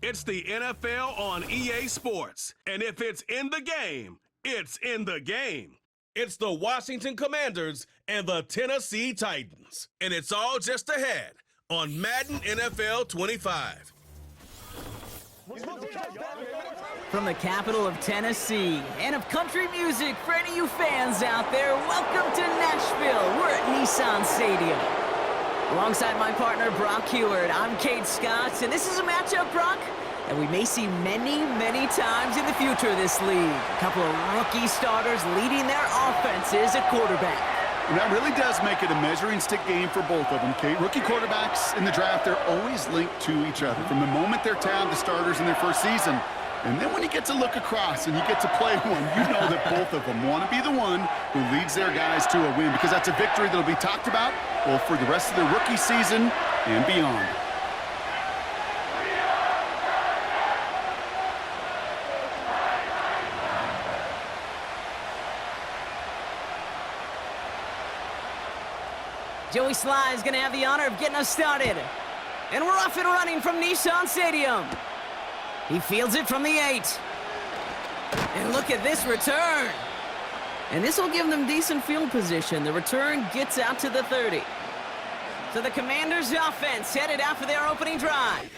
It's the NFL on EA Sports. And if it's in the game, it's in the game. It's the Washington Commanders and the Tennessee Titans. And it's all just ahead on Madden NFL 25. From the capital of Tennessee and of country music, for any of you fans out there, welcome to Nashville. We're at Nissan Stadium. Alongside my partner, Brock Heward, I'm Kate Scott, and this is a matchup, Brock, that we may see many, many times in the future of this league. A couple of rookie starters leading their offenses at quarterback. And that really does make it a measuring stick game for both of them, Kate. Rookie quarterbacks in the draft, they're always linked to each other from the moment they're tabbed the starters in their first season. And then when you get to look across and you get to play one, you know that both of them want to be the one who leads their guys to a win, because that's a victory that'll be talked about both for the rest of the rookie season and beyond. Joey Sly is going to have the honor of getting us started. And we're off and running from Nissan Stadium. He fields it from the 8. And look at this return. And this will give them decent field position. The return gets out to the 30. So the Commanders' offense headed out for their opening drive.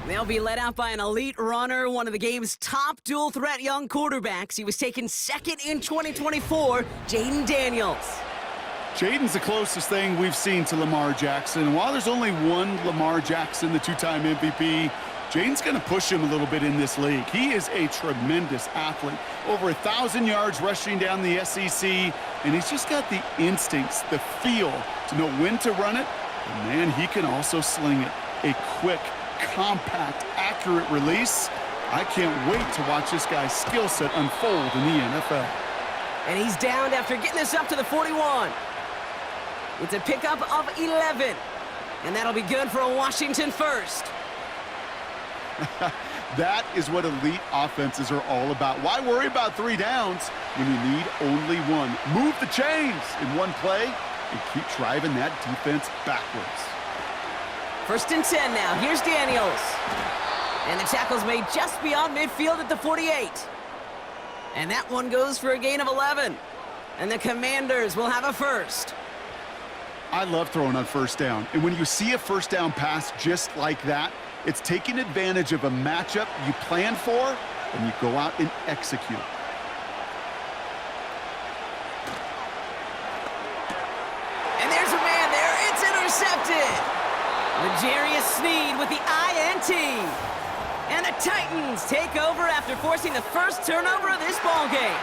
They'll be led out by an elite runner, one of the game's top dual-threat young quarterbacks. He was taken second in 2024, Jaden Daniels. Jaden's the closest thing we've seen to Lamar Jackson. And while there's only one Lamar Jackson, the two-time MVP, Jaden's going to push him a little bit in this league. He is a tremendous athlete. Over 1,000 yards rushing down the SEC, and he's just got the instincts, the feel to know when to run it. And man, he can also sling it. A quick, compact, accurate release. I can't wait to watch this guy's skill set unfold in the NFL. And he's downed after getting this up to the 41. It's a pickup of 11. And that'll be good for a Washington first. That is what elite offenses are all about. Why worry about 3 downs when you need only one? Move the chains in one play and keep driving that defense backwards. 1st and 10 now. Here's Daniels. And the tackle's made just beyond midfield at the 48. And that one goes for a gain of 11. And the Commanders will have a first. I love throwing on 1st down. And when you see a 1st down pass just like that, it's taking advantage of a matchup you plan for, and you go out and execute. And there's a man there. It's intercepted. L'Jarius Sneed with the INT. And the Titans take over after forcing the first turnover of this ballgame.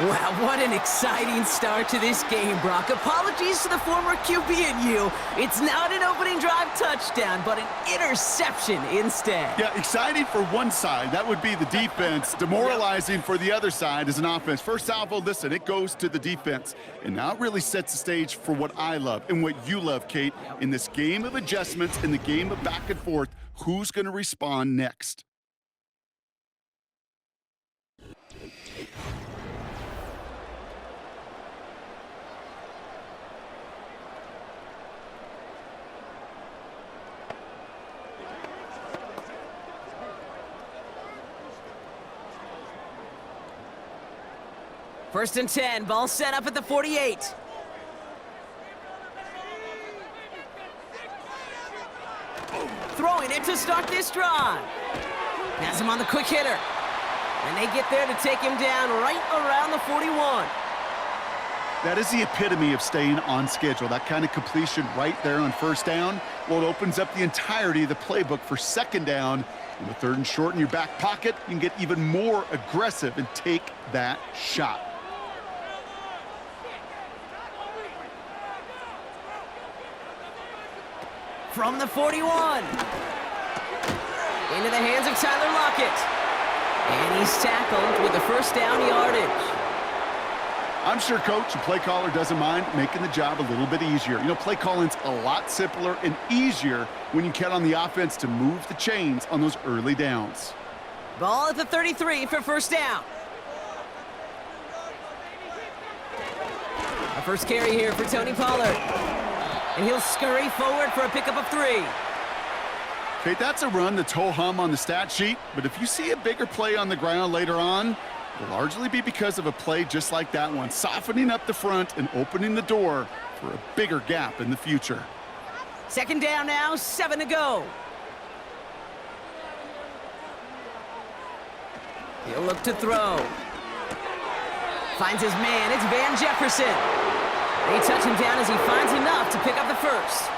Wow, what an exciting start to this game, Brock. Apologies to the former QB and you. It's not an opening drive touchdown, but an interception instead. Yeah, exciting for one side. That would be the defense. Demoralizing for the other side as an offense. First salvo, listen, it goes to the defense. And now it really sets the stage for what I love and what you love, Kate. In this game of adjustments, in the game of back and forth, who's going to respond next? First and 10, ball set up at the 48. Throwing it to start this drive. Has him on the quick hitter. And they get there to take him down right around the 41. That is the epitome of staying on schedule. That kind of completion right there on 1st down. Well, it opens up the entirety of the playbook for 2nd down. And with 3rd and short in your back pocket, you can get even more aggressive and take that shot. From the 41. Into the hands of Tyler Lockett. And he's tackled with the 1st down yardage. I'm sure coach and play caller doesn't mind making the job a little bit easier. You know, play calling's a lot simpler and easier when you count on the offense to move the chains on those early downs. Ball at the 33 for 1st down. A first carry here for Tony Pollard. And he'll scurry forward for a pickup of 3. Okay, that's a run that's ho-hum on the stat sheet, but if you see a bigger play on the ground later on, it'll largely be because of a play just like that one, softening up the front and opening the door for a bigger gap in the future. Second down now, 7 to go. He'll look to throw. Finds his man, it's Van Jefferson. They touch him down as he finds enough to pick up the first.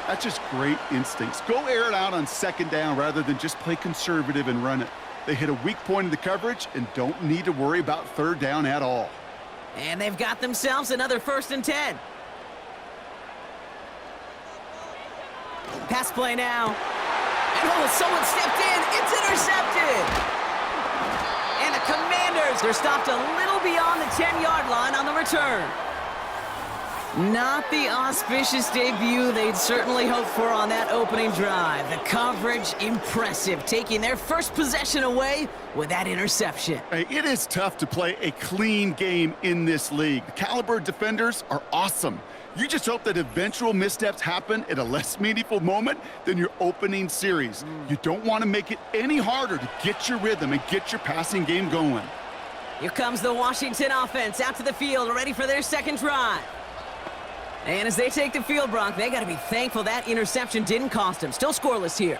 That's just great instincts. Go air it out on second down rather than just play conservative and run it. They hit a weak point in the coverage and don't need to worry about third down at all. And they've got themselves another 1st and 10. Pass play now. And oh, someone stepped in. It's intercepted. And the Commanders, they're stopped a little beyond the 10-yard line on the return. Not the auspicious debut they'd certainly hoped for on that opening drive. The coverage, impressive, taking their first possession away with that interception. Hey, it is tough to play a clean game in this league. The caliber defenders are awesome. You just hope that eventual missteps happen at a less meaningful moment than your opening series. You don't want to make it any harder to get your rhythm and get your passing game going. Here comes the Washington offense out to the field, ready for their second drive. And as they take the field, Brock, they got to be thankful that interception didn't cost them. Still scoreless here.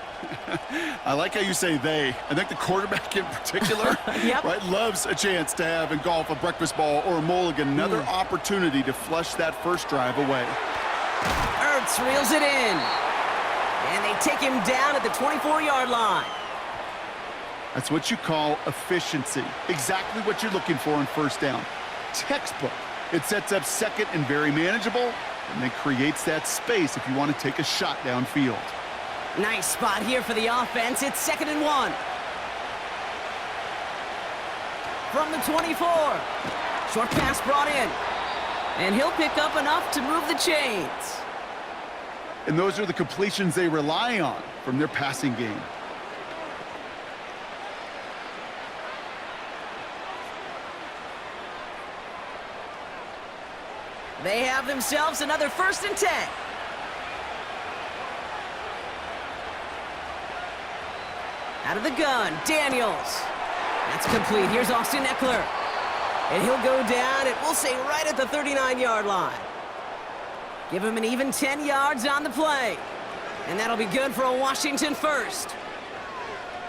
I like how you say they. I think the quarterback in particular Yep. right, loves a chance to have in golf a breakfast ball or a mulligan, another opportunity to flush that first drive away. Ertz reels it in. And they take him down at the 24-yard line. That's what you call efficiency. Exactly what you're looking for on first down. Textbook. It sets up second and very manageable, and then creates that space if you want to take a shot downfield. Nice spot here for the offense. It's 2nd and 1. From the 24. Short pass brought in. And he'll pick up enough to move the chains. And those are the completions they rely on from their passing game. They have themselves another 1st and 10. Out of the gun, Daniels. That's complete. Here's Austin Eckler. And he'll go down, and we'll say right at the 39-yard line. Give him an even 10 yards on the play. And that'll be good for a Washington first.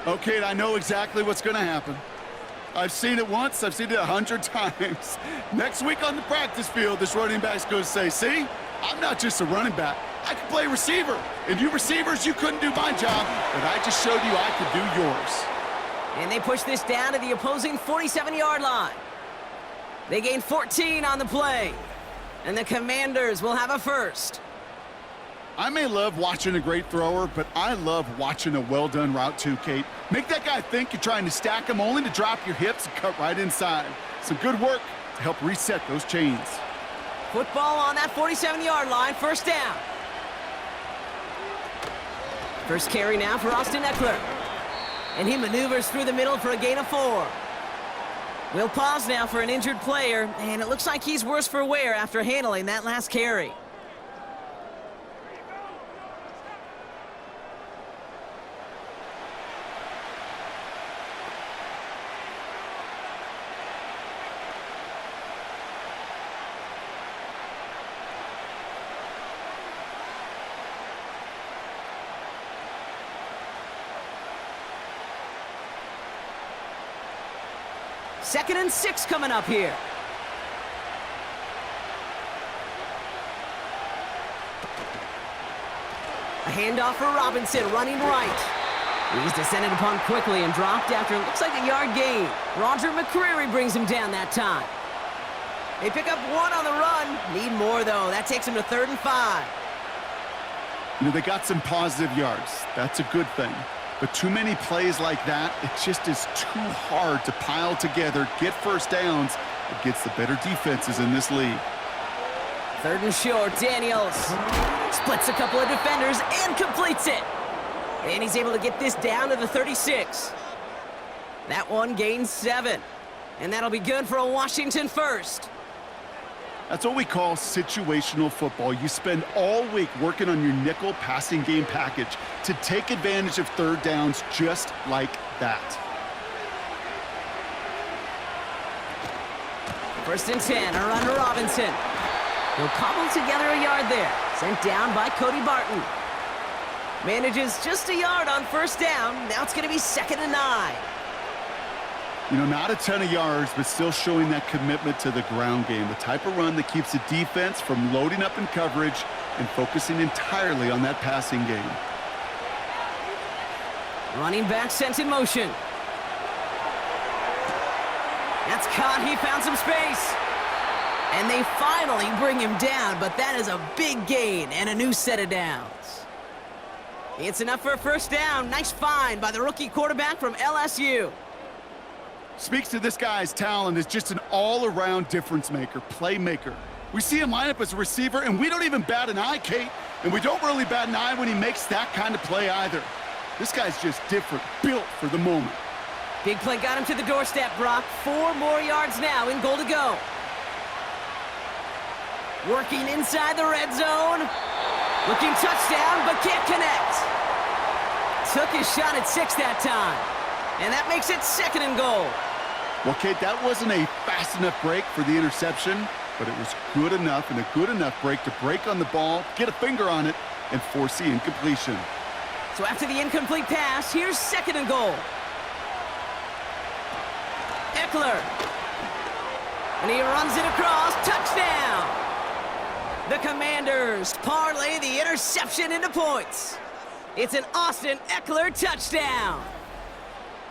Okay, I know exactly what's going to happen. I've seen it once, I've seen it 100 times. Next week on the practice field, this running back's going to say, see, I'm not just a running back. I can play receiver. And you receivers, you couldn't do my job, but I just showed you I could do yours. And they push this down to the opposing 47-yard line. They gain 14 on the play. And the Commanders will have a first. I may love watching a great thrower, but I love watching a well-done route too, Kate. Make that guy think you're trying to stack him only to drop your hips and cut right inside. Some good work to help reset those chains. Football on that 47-yard line, first down. First carry now for Austin Eckler. And he maneuvers through the middle for a gain of 4. We'll pause now for an injured player, and it looks like he's worse for wear after handling that last carry. Second and 6 coming up here. A handoff for Robinson, running right. He's descended upon quickly and dropped after it looks like a yard gain. Roger McCreary brings him down that time. They pick up 1 on the run. Need more, though. That takes him to 3rd and 5. You know, they got some positive yards. That's a good thing. But too many plays like that, it just is too hard to pile together, get first downs against the better defenses in this league. 3rd and short, Daniels splits a couple of defenders and completes it. And he's able to get this down to the 36. That one gains 7. And that'll be good for a Washington first. That's what we call situational football. You spend all week working on your nickel passing game package to take advantage of third downs just like that. 1st and 10, a run to Robinson. He'll cobble together a yard there. Sent down by Cody Barton. Manages just a yard on 1st down. Now it's going to be 2nd and 9. You know, not a ton of yards, but still showing that commitment to the ground game. The type of run that keeps the defense from loading up in coverage and focusing entirely on that passing game. Running back sent in motion. That's caught. He found some space. And they finally bring him down, but that is a big gain and a new set of downs. It's enough for a 1st down. Nice find by the rookie quarterback from LSU. Speaks to this guy's talent as just an all-around difference maker, playmaker. We see him line up as a receiver, and we don't even bat an eye, Kate. And we don't really bat an eye when he makes that kind of play either. This guy's just different, built for the moment. Big play got him to the doorstep, Brock. 4 more yards now in goal to go. Working inside the red zone. Looking touchdown, but can't connect. Took his shot at 6 that time. And that makes it 2nd and goal. Well, Kate, that wasn't a fast enough break for the interception, but it was good enough and a good enough break to break on the ball, get a finger on it, and force the incompletion. So after the incomplete pass, here's 2nd and goal. Eckler. And he runs it across. Touchdown! The Commanders parlay the interception into points. It's an Austin Eckler touchdown.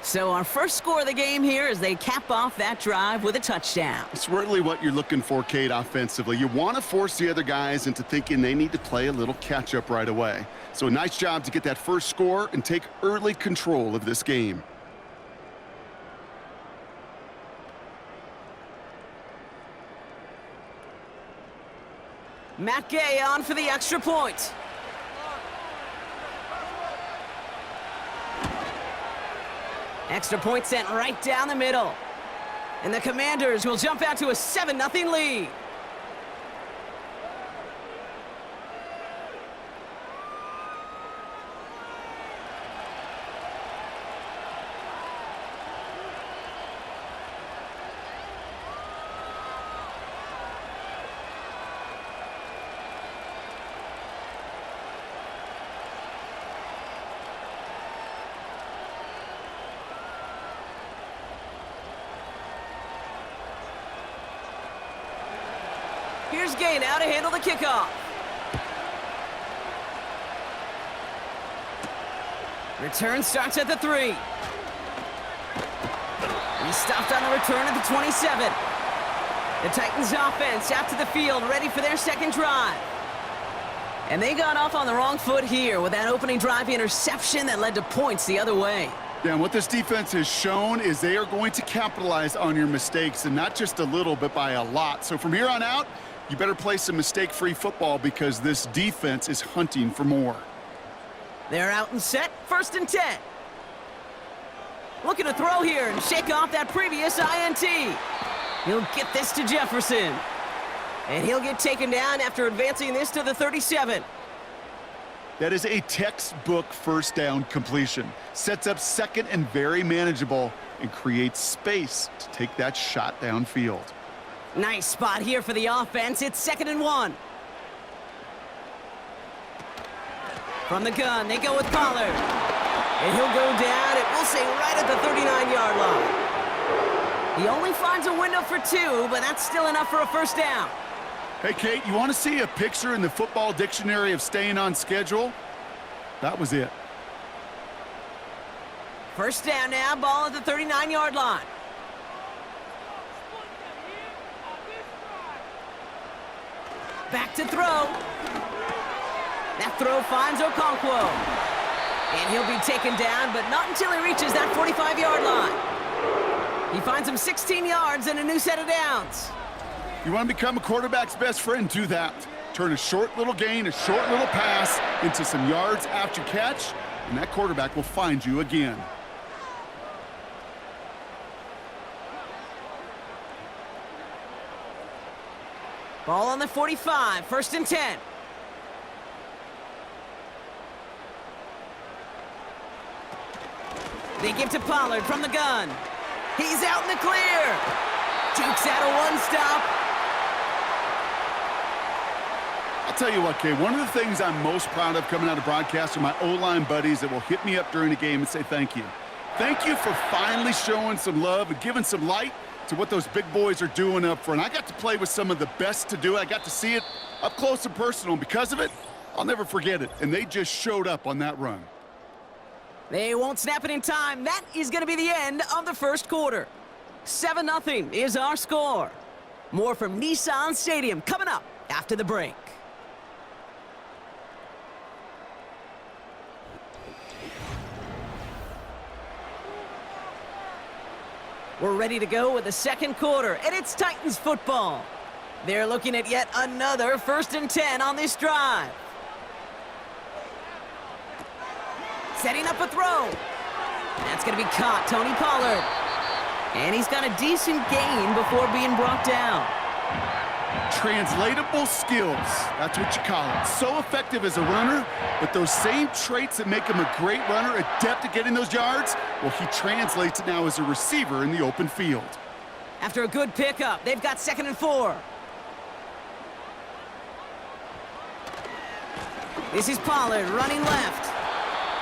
So our first score of the game here as they cap off that drive with a touchdown. It's really what you're looking for, Kate, offensively. You want to force the other guys into thinking they need to play a little catch-up right away. So a nice job to get that first score and take early control of this game. Matt Gay on for the extra point. Extra point sent right down the middle. And the Commanders will jump out to a 7-0 lead. Here's Gay now to handle the kickoff. Return starts at the 3. He's stopped on the return at the 27. The Titans offense out to the field, ready for their second drive. And they got off on the wrong foot here with that opening drive interception that led to points the other way. Yeah, and what this defense has shown is they are going to capitalize on your mistakes, and not just a little, but by a lot. So from here on out, you better play some mistake-free football because this defense is hunting for more. They're out and set, 1st and 10. Looking to throw here and shake off that previous INT. He'll get this to Jefferson. And he'll get taken down after advancing this to the 37. That is a textbook 1st down completion. Sets up 2nd and very manageable and creates space to take that shot downfield. Nice spot here for the offense. It's 2nd and 1. From the gun, they go with Pollard. And he'll go down, it will say right at the 39-yard line. He only finds a window for 2, but that's still enough for a 1st down. Hey, Kate, you want to see a picture in the football dictionary of staying on schedule? That was it. 1st down now, ball at the 39-yard line. Back to throw. That throw finds Okonkwo. And he'll be taken down, but not until he reaches that 45-yard line. He finds him 16 yards and a new set of downs. You want to become a quarterback's best friend, do that. Turn a short little gain, a short little pass into some yards after catch, and that quarterback will find you again. Ball on the 45, 1st and 10. They give to Pollard from the gun. He's out in the clear. Jukes out a one-stop. I'll tell you what, Kay, one of the things I'm most proud of coming out of broadcast are my O-line buddies that will hit me up during the game and say thank you. Thank you for finally showing some love and giving some light to what those big boys are doing up front. I got to play with some of the best to do it. I got to see it up close and personal, and because of it, I'll never forget it. And they just showed up on that run. They won't snap it in time. That is going to be the end of the first quarter. 7-0 is our score. More from Nissan Stadium coming up after the break. We're ready to go with the second quarter, and it's Titans football. They're looking at yet another 1st and 10 on this drive. Setting up a throw. That's going to be caught, Tony Pollard. And he's got a decent gain before being brought down. Translatable skills, that's what you call it. So effective as a runner, but those same traits that make him a great runner, adept at getting those yards, well, he translates it now as a receiver in the open field. After a good pickup, they've got 2nd and 4. This is Pollard running left.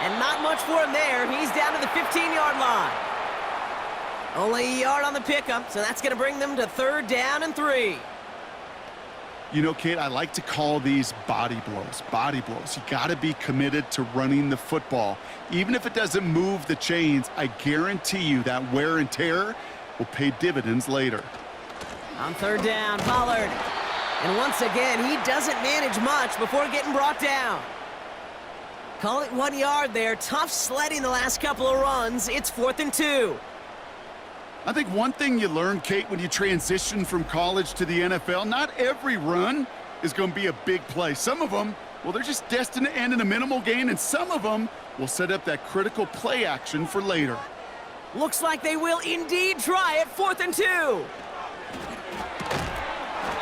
And not much for him there. He's down to the 15-yard line. Only a yard on the pickup, so that's going to bring them to 3rd down and 3. You know, Kate, I like to call these body blows. Body blows. You got to be committed to running the football. Even if it doesn't move the chains, I guarantee you that wear and tear will pay dividends later. On 3rd down, Pollard. And once again, he doesn't manage much before getting brought down. Call it 1 yard there. Tough sledding the last couple of runs. It's 4th and 2. I think one thing you learn, Kate, when you transition from college to the NFL, not every run is going to be a big play. Some of them, well, they're just destined to end in a minimal gain, and some of them will set up that critical play action for later. Looks like they will indeed try it. 4th and 2.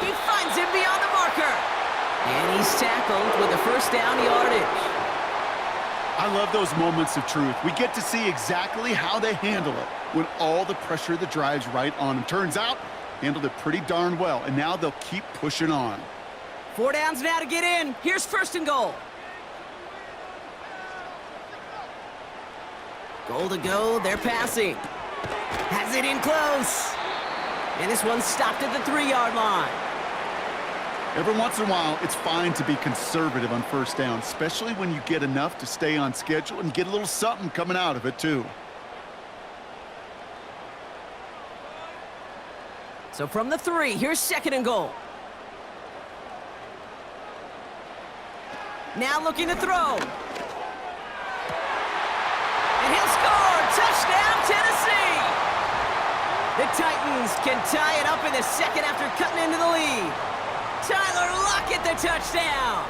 He finds him beyond the marker. And he's tackled with a 1st down yardage. I love those moments of truth. We get to see exactly how they handle it when all the pressure that drives right on them. Turns out, handled it pretty darn well, and now they'll keep pushing on. 4 downs now to get in. Here's 1st and goal. Goal to go. They're passing. Has it in close. And this one's stopped at the 3-yard line. Every once in a while, it's fine to be conservative on 1st down, especially when you get enough to stay on schedule and get a little something coming out of it, too. So from the 3, here's 2nd and goal. Now looking to throw. And he'll score! Touchdown, Tennessee! The Titans can tie it up in the 2nd after cutting into the lead. Tyler Lockett, the touchdown!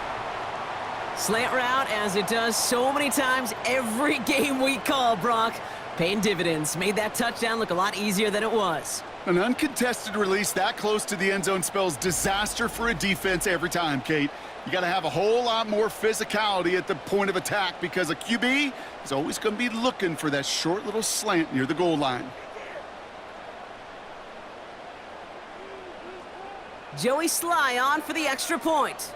Slant route, as it does so many times every game we call, Brock. Paying dividends. Made that touchdown look a lot easier than it was. An uncontested release that close to the end zone spells disaster for a defense every time, Kate. You got to have a whole lot more physicality at the point of attack because a QB is always going to be looking for that short little slant near the goal line. Joey Sly on for the extra point.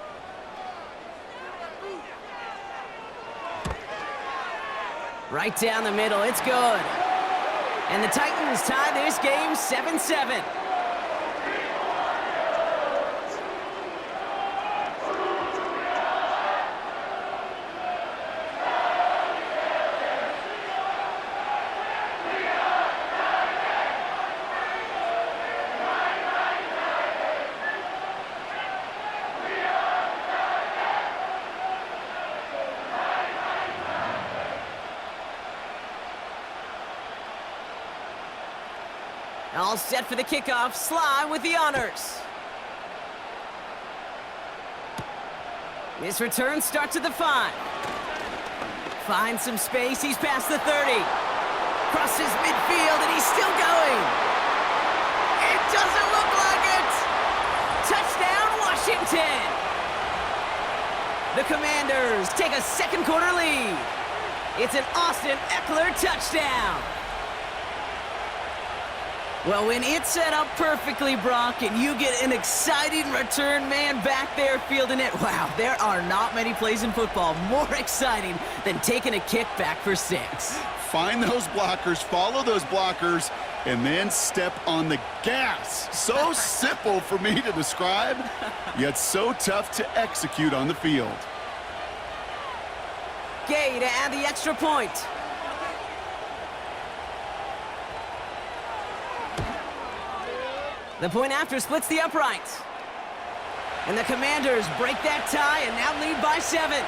Right down the middle, it's good. And the Titans tie this game 7-7. All set for the kickoff. Sly with the honors. This return starts at the 5. Finds some space. He's past the 30. Crosses midfield, and he's still going. It doesn't look like it. Touchdown, Washington! The Commanders take a second quarter lead. It's an Austin Eckler touchdown. Well, when it's set up perfectly, Brock, and you get an exciting return man back there fielding it, wow, there are not many plays in football more exciting than taking a kick back for 6. Find those blockers, follow those blockers, and then step on the gas. So simple for me to describe, yet so tough to execute on the field. Gay to add the extra point. The point after splits the uprights. And the Commanders break that tie and now lead by 7.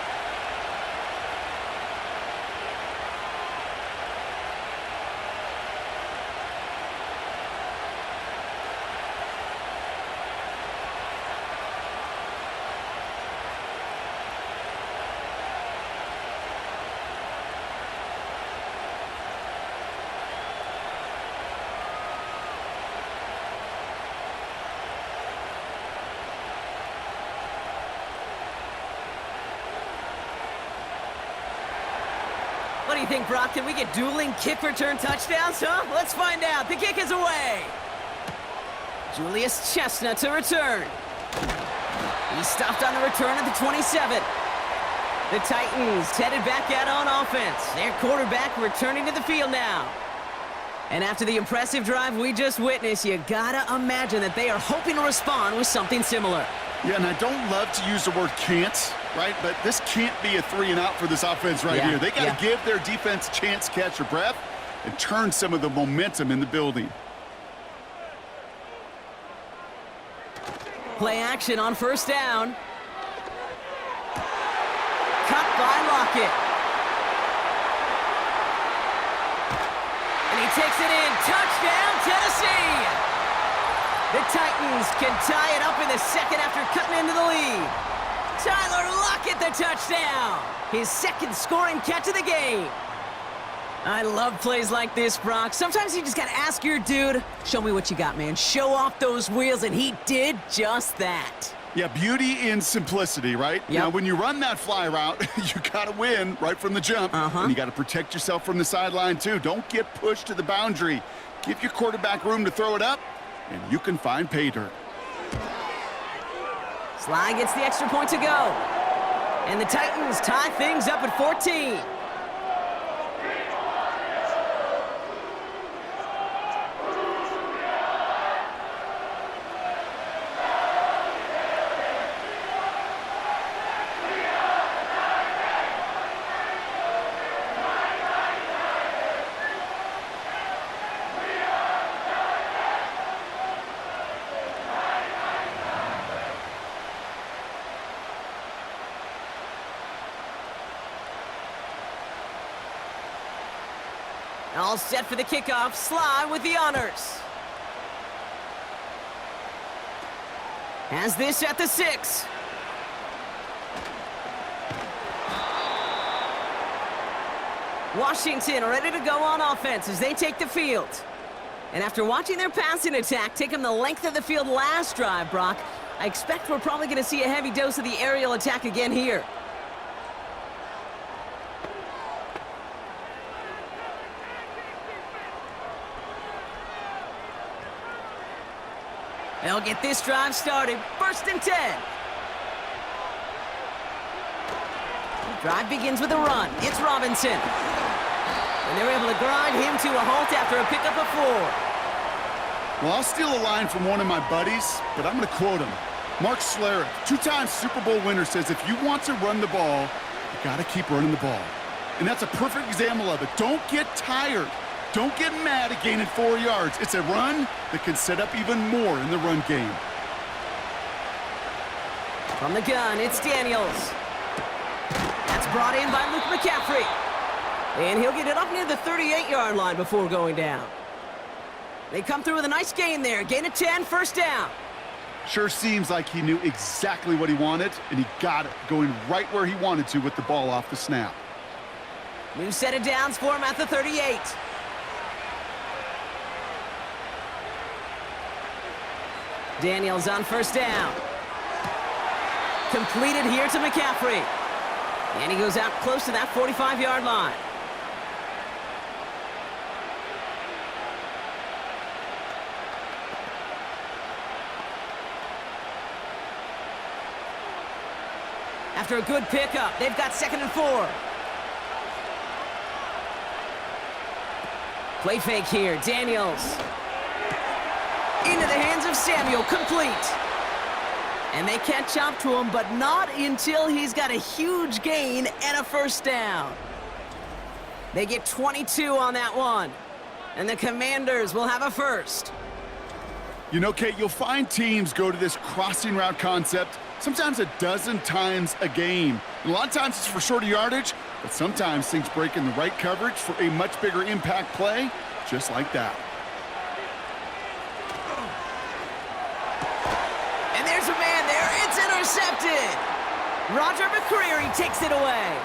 What do you think, Brock? Can we get dueling kick return touchdowns, huh? Let's find out. The kick is away. Julius Chestnut to return. He's stopped on the return at the 27. The Titans headed back out on offense. Their quarterback returning to the field now. And after the impressive drive we just witnessed, you gotta imagine that they are hoping to respond with something similar. Yeah, and I don't love to use the word can't, right? But this can't be a 3-and-out for this offense right here. They got to give their defense a chance to catch their breath and turn some of the momentum in the building. Play action on first down. Cut by Lockett. And he takes it in. Touchdown, Tennessee! The Titans can tie it up in the second after cutting into the lead. Tyler Lockett, the touchdown! His second scoring catch of the game. I love plays like this, Brock. Sometimes you just gotta ask your dude, show me what you got, man. Show off those wheels, and he did just that. Yeah, beauty in simplicity, right? Yep. Now, when you run that fly route, you gotta win right from the jump. And you gotta protect yourself from the sideline, too. Don't get pushed to the boundary. Give your quarterback room to throw it up, and you can find pay dirt. Sly gets the extra point to go. And the Titans tie things up at 14. All set for the kickoff. Sly with the honors. Has this at the 6. Washington ready to go on offense as they take the field. And after watching their passing attack take them the length of the field last drive, Brock, I expect we're probably going to see a heavy dose of the aerial attack again here. They'll get this drive started. 1st and 10. The drive begins with a run. It's Robinson. And they're able to grind him to a halt after a pickup of 4. Well, I'll steal a line from one of my buddies, but I'm going to quote him. Mark Schlereth, 2-time Super Bowl winner, says if you want to run the ball, you got to keep running the ball. And that's a perfect example of it. Don't get tired. Don't get mad at gaining 4 yards. It's a run that can set up even more in the run game. From the gun, it's Daniels. That's brought in by Luke McCaffrey. And he'll get it up near the 38-yard line before going down. They come through with a nice gain there. Gain of 10, 1st down. Sure seems like he knew exactly what he wanted, and he got it, going right where he wanted to with the ball off the snap. New set of downs for him at the 38. Daniels on 1st down. Completed here to McCaffrey. And he goes out close to that 45-yard line. After a good pickup, they've got 2nd and 4. Play fake here, Daniels. Into the hands of Samuel, complete. And they catch up to him, but not until he's got a huge gain and a first down. They get 22 on that one. And the Commanders will have a first. You know, Kate, you'll find teams go to this crossing route concept sometimes a dozen times a game. And a lot of times it's for shorter yardage, but sometimes things break in the right coverage for a much bigger impact play, just like that. And there's a man there. It's intercepted. Roger McCreary takes it away.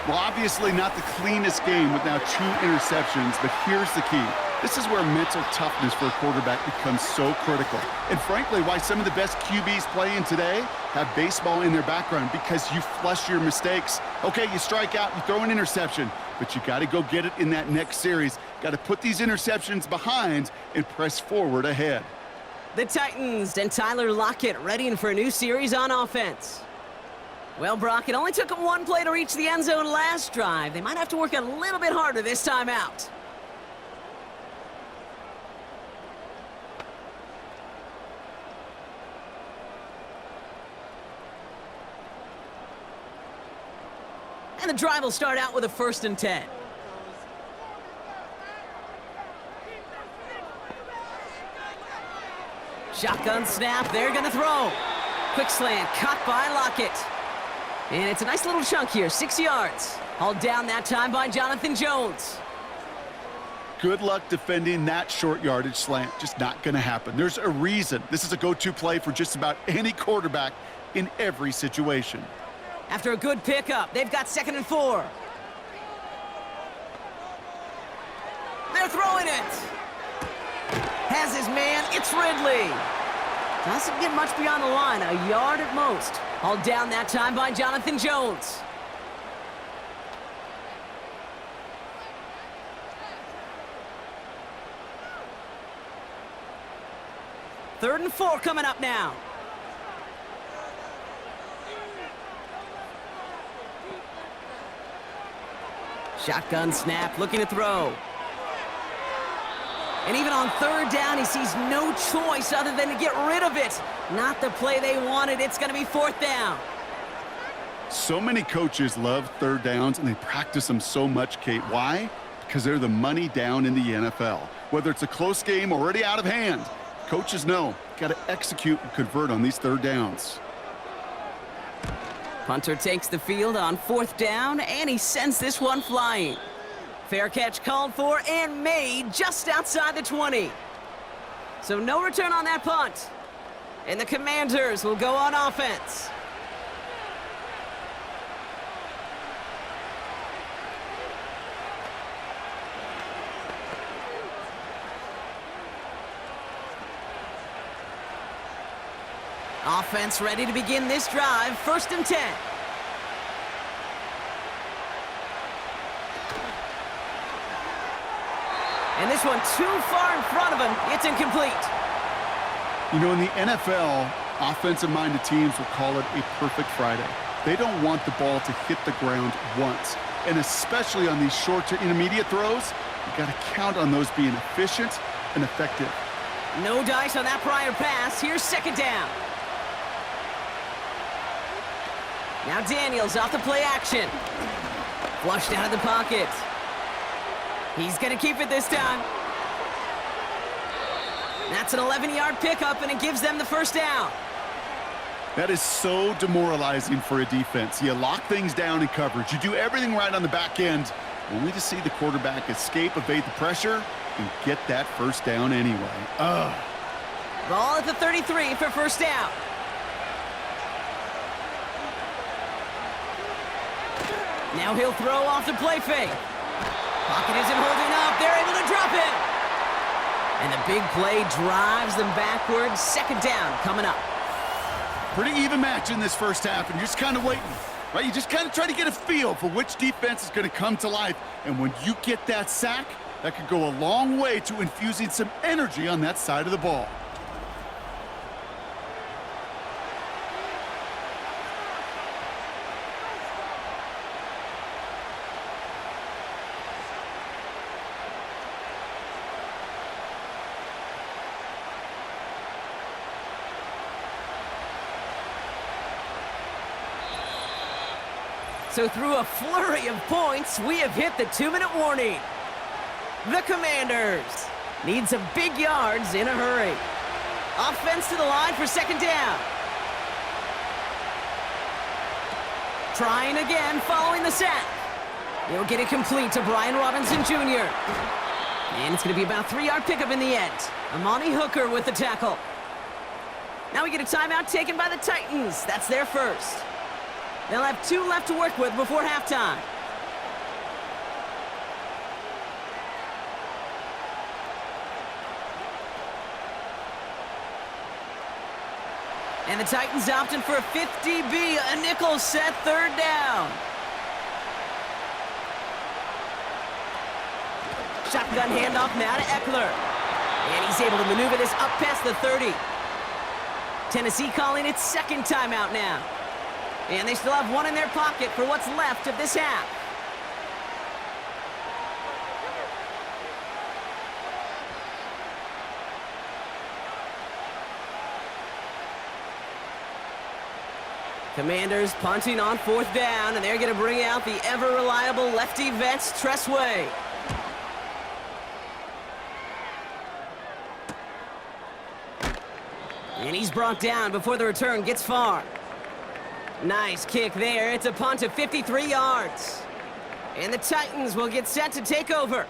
Well, obviously not the cleanest game with now 2 interceptions, but here's the key. This is where mental toughness for a quarterback becomes so critical. And frankly, why some of the best QBs playing today have baseball in their background, because you flush your mistakes. Okay, you strike out, you throw an interception, but you got to go get it in that next series. Got to put these interceptions behind and press forward ahead. The Titans and Tyler Lockett ready for a new series on offense. Well, Brock, it only took them 1 play to reach the end zone last drive. They might have to work a little bit harder this time out. And the drive will start out with a 1st and 10. Shotgun snap, they're gonna throw. Quick slant, caught by Lockett. And it's a nice little chunk here, 6 yards. Hauled down that time by Jonathan Jones. Good luck defending that short yardage slant. Just not going to happen. There's a reason this is a go-to play for just about any quarterback in every situation. After a good pickup, they've got 2nd and 4. They're throwing it. Has his man, it's Ridley. Doesn't get much beyond the line, a yard at most. Hauled down that time by Jonathan Jones. Third and 4 coming up now. Shotgun snap, looking to throw. And even on 3rd down, he sees no choice other than to get rid of it. Not the play they wanted. It's going to be 4th down. So many coaches love 3rd downs, and they practice them so much, Kate. Why? Because they're the money down in the NFL. Whether it's a close game already out of hand, coaches know, got to execute and convert on these 3rd downs. Punter takes the field on 4th down, and he sends this one flying. Fair catch called for and made just outside the 20. So no return on that punt. And the Commanders will go on offense. Offense ready to begin this drive, 1st and 10. And this one too far in front of him. It's incomplete. You know, in the NFL, offensive-minded teams will call it a perfect Friday. They don't want the ball to hit the ground once. And especially on these short to intermediate throws, you got to count on those being efficient and effective. No dice on that prior pass. Here's 2nd down. Now Daniels off the play action. Flushed out of the pocket. He's going to keep it this time. That's an 11-yard pickup, and it gives them the 1st down. That is so demoralizing for a defense. You lock things down in coverage. You do everything right on the back end, only to see the quarterback escape, evade the pressure, and get that 1st down anyway. Ugh. Ball at the 33 for 1st down. Now he'll throw off the play fake. Pocket isn't holding up. They're able to drop it. And the big play drives them backwards. 2nd down coming up. Pretty even match in this first half, and you're just kind of waiting, right? You just kind of try to get a feel for which defense is going to come to life. And when you get that sack, that could go a long way to infusing some energy on that side of the ball. So through a flurry of points, we have hit the 2-minute warning. The Commanders need some big yards in a hurry. Offense to the line for second down. Trying again following the sack. They'll get it complete to Brian Robinson Jr. And it's going to be about a 3-yard pickup in the end. Amani Hooker with the tackle. Now we get a timeout taken by the Titans. That's their first. They'll have 2 left to work with before halftime. And the Titans opting for a 50B, a nickel set, third down. Shotgun handoff now to Eckler. And he's able to maneuver this up past the 30. Tennessee calling its second timeout now. And they still have 1 in their pocket for what's left of this half. Commanders punting on 4th down, and they're going to bring out the ever-reliable lefty vets, Tressway. And he's brought down before the return gets far. Nice kick there. It's a punt of 53 yards. And the Titans will get set to take over.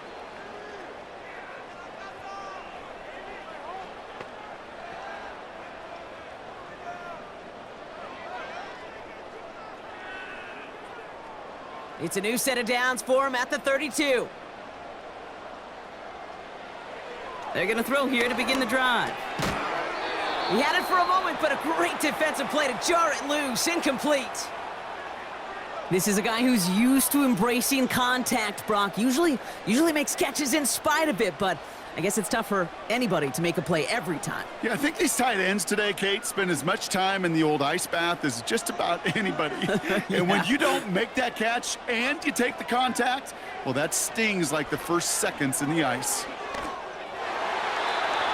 It's a new set of downs for him at the 32. They're going to throw here to begin the drive. He had it for a moment, but a great defensive play to jar it loose. Incomplete. This is a guy who's used to embracing contact, Brock. Usually makes catches in spite of it, but I guess it's tough for anybody to make a play every time. Yeah, I think these tight ends today, Kate, spend as much time in the old ice bath as just about anybody. Yeah. And when you don't make that catch and you take the contact, well, that stings like the first seconds in the ice.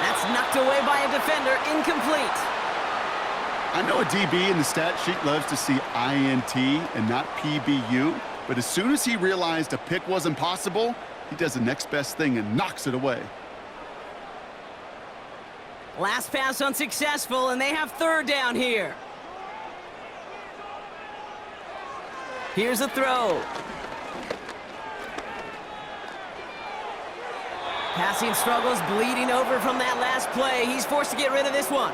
That's knocked away by a defender, incomplete. I know a DB in the stat sheet loves to see INT and not PBU, but as soon as he realized a pick wasn't possible, he does the next best thing and knocks it away. Last pass unsuccessful, and they have 3rd down here. Here's a throw. Passing struggles, bleeding over from that last play. He's forced to get rid of this one.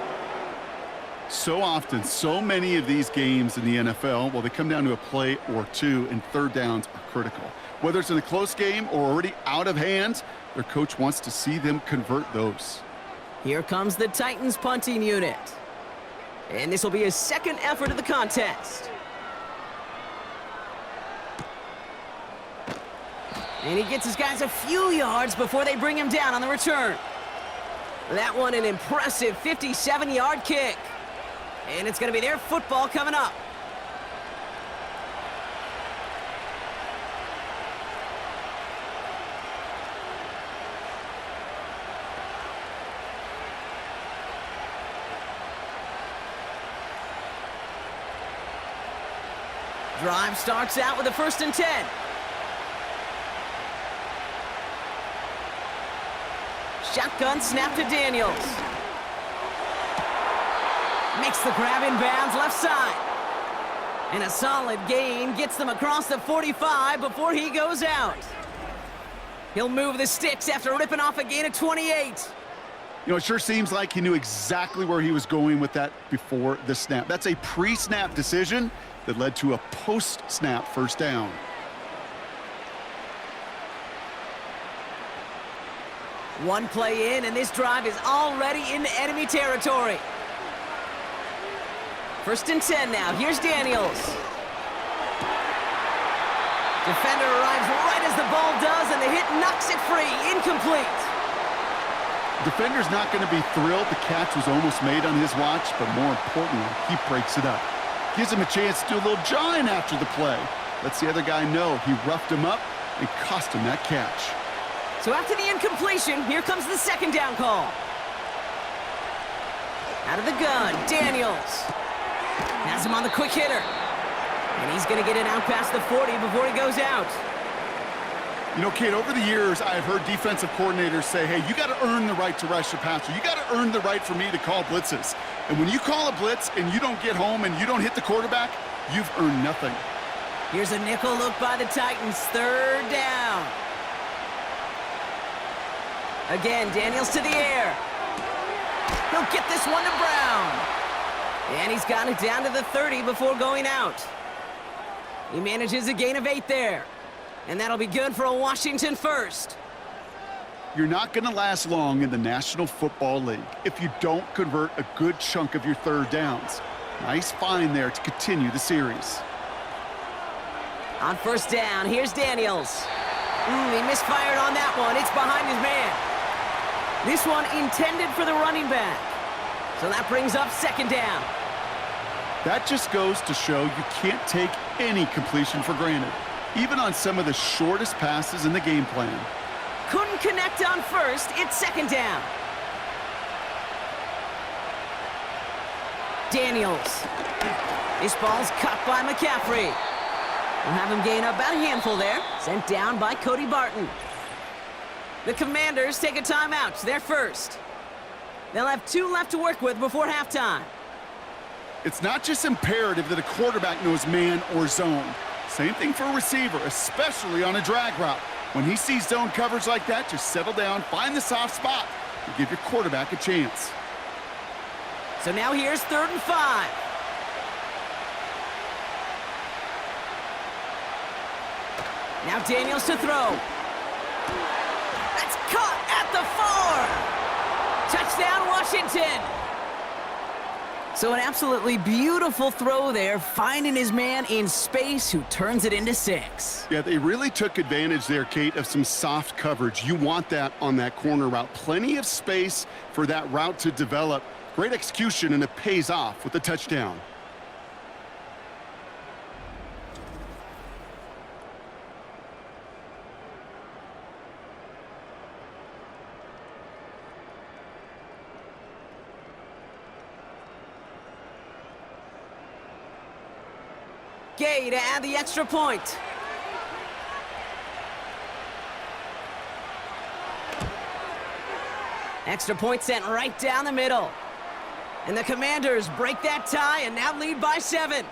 So often, so many of these games in the NFL, well, they come down to a play or two, and 3rd downs are critical. Whether it's in a close game or already out of hand, their coach wants to see them convert those. Here comes the Titans punting unit. And this will be his 2nd effort of the contest. And he gets his guys a few yards before they bring him down on the return. That one an impressive 57-yard kick. And it's going to be their football coming up. Drive starts out with a 1st and 10. Shotgun snap to Daniels. Makes the grab in bounds left side. And a solid gain gets them across the 45 before he goes out. He'll move the sticks after ripping off a gain of 28. You know, it sure seems like he knew exactly where he was going with that before the snap. That's a pre-snap decision that led to a post-snap 1st down. One play in, and this drive is already into enemy territory. First and 10 now. Here's Daniels. Defender arrives right as the ball does, and the hit knocks it free. Incomplete. Defender's not going to be thrilled the catch was almost made on his watch, but more importantly, he breaks it up. Gives him a chance to do a little jawing after the play. Lets the other guy know he roughed him up and cost him that catch. So after the incompletion, here comes the second down call. Out of the gun, Daniels. Has him on the quick hitter. And he's going to get it out past the 40 before he goes out. You know, Kate, over the years, I've heard defensive coordinators say, hey, you got to earn the right to rush the passer. You got to earn the right for me to call blitzes. And when you call a blitz and you don't get home and you don't hit the quarterback, you've earned nothing. Here's a nickel look by the Titans. Third down. Again, Daniels to the air. He'll get this one to Brown. And he's got it down to the 30 before going out. He manages a gain of 8 there. And that'll be good for a Washington first. You're not going to last long in the National Football League if you don't convert a good chunk of your third downs. Nice find there to continue the series. On first down, here's Daniels. He misfired on that one. It's behind his man. This one intended for the running back. So that brings up second down. That just goes to show you can't take any completion for granted, even on some of the shortest passes in the game plan. Couldn't connect on first. It's second down. Daniels. This ball's cut by McCaffrey. We'll have him gain about a handful there. Sent down by Cody Barton. The Commanders take a timeout. They're first. They'll have 2 left to work with before halftime. It's not just imperative that a quarterback knows man or zone. Same thing for a receiver, especially on a drag route. When he sees zone coverage like that, just settle down, find the soft spot, and give your quarterback a chance. So now here's 3rd and 5. Now Daniels to throw. That's caught at the 4. Touchdown, Washington. So an absolutely beautiful throw there, finding his man in space who turns it into 6. Yeah, they really took advantage there, Kate, of some soft coverage. You want that on that corner route. Plenty of space for that route to develop. Great execution, and it pays off with the touchdown. Gay to add the extra point. Extra point sent right down the middle. And the Commanders break that tie and now lead by 7.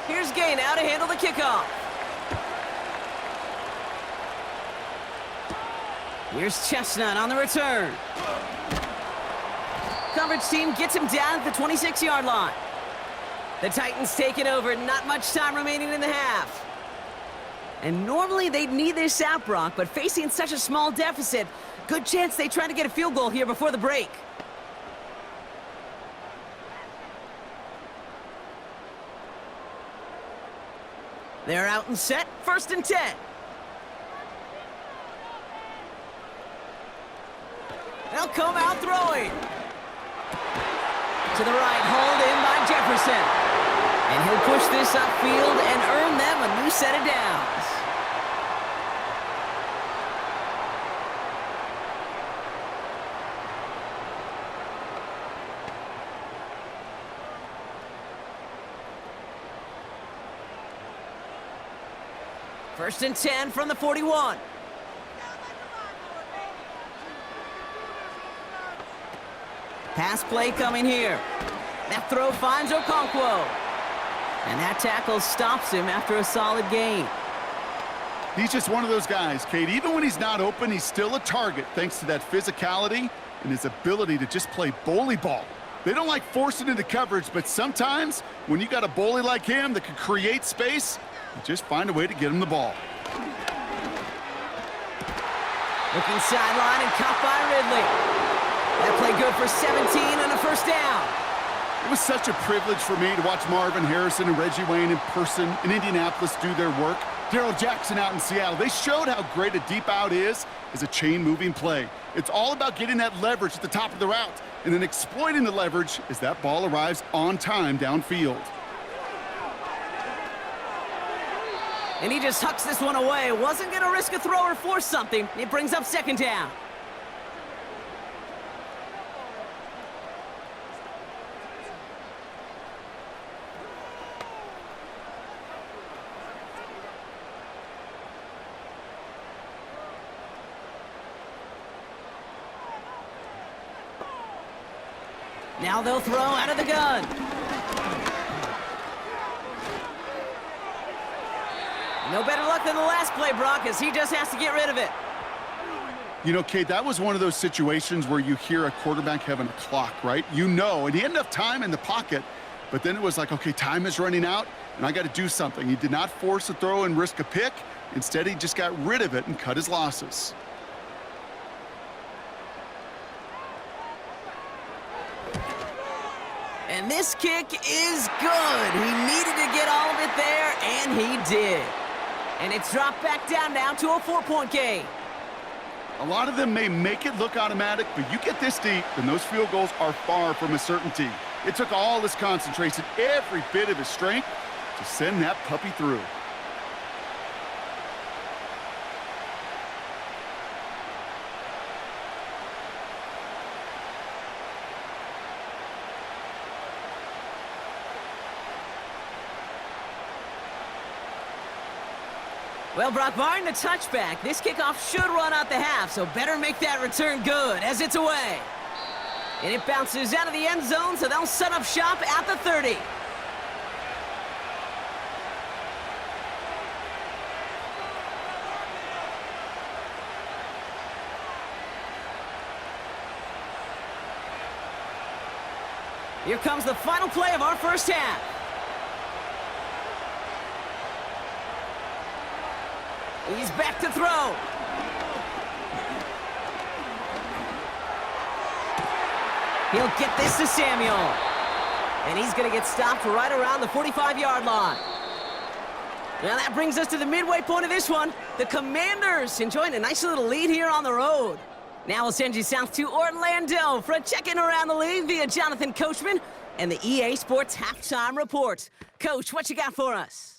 Here's Gay now to handle the kickoff. Here's Chestnut on the return. Coverage team gets him down at the 26-yard line. The Titans take it over. Not much time remaining in the half. And normally they'd need this out, Brock, but facing such a small deficit, good chance they try to get a field goal here before the break. They're out and set, 1st and 10. They'll come out throwing. To the right, hauled in by Jefferson. And he'll push this upfield and earn them a new set of downs. First and 10 from the 41. Pass play coming here. That throw finds Okonkwo. And that tackle stops him after a solid gain. He's just one of those guys, Kate. Even when he's not open, he's still a target thanks to that physicality and his ability to just play bully ball. They don't like forcing into coverage, but sometimes when you got a bully like him that can create space, you just find a way to get him the ball. Looking sideline and caught by Ridley. That play good for 17 and a first down. It was such a privilege for me to watch Marvin Harrison and Reggie Wayne in person in Indianapolis do their work. Darrell Jackson out in Seattle. They showed how great a deep out is as a chain-moving play. It's all about getting that leverage at the top of the route and then exploiting the leverage as that ball arrives on time downfield. And he just hucks this one away. Wasn't going to risk a throw or force something. It brings up second down. Now they'll throw out of the gun. No better luck than the last play, Brock, as he just has to get rid of it. You know, Kate, that was one of those situations where you hear a quarterback having a clock, right? You know, and he had enough time in the pocket, but then it was like, okay, time is running out, and I got to do something. He did not force a throw and risk a pick. Instead, he just got rid of it and cut his losses. And this kick is good. He needed to get all of it there, and he did. And it's dropped back down now to a 4-point game. A lot of them may make it look automatic, but you get this deep, and those field goals are far from a certainty. It took all his concentration, every bit of his strength, to send that puppy through. Well, Brock, barring the touchback, this kickoff should run out the half, so better make that return good as it's away. And it bounces out of the end zone, so they'll set up shop at the 30. Here comes the final play of our first half. He's back to throw. He'll get this to Samuel. And he's going to get stopped right around the 45-yard line. Now that brings us to the midway point of this one. The Commanders enjoying a nice little lead here on the road. Now we'll send you south to Orlando for a check-in around the league via Jonathan Coachman and the EA Sports Halftime Report. Coach, what you got for us?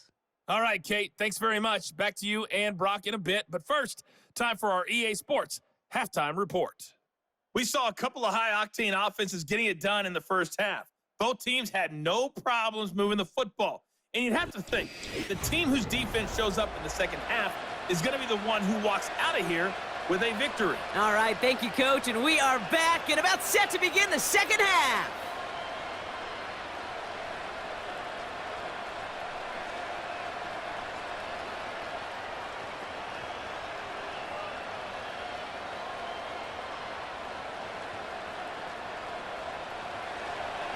All right, Kate, thanks very much. Back to you and Brock in a bit. But first, time for our EA Sports Halftime Report. We saw a couple of high-octane offenses getting it done in the first half. Both teams had no problems moving the football. And you'd have to think, the team whose defense shows up in the second half is going to be the one who walks out of here with a victory. All right, thank you, Coach. And we are back and about set to begin the second half.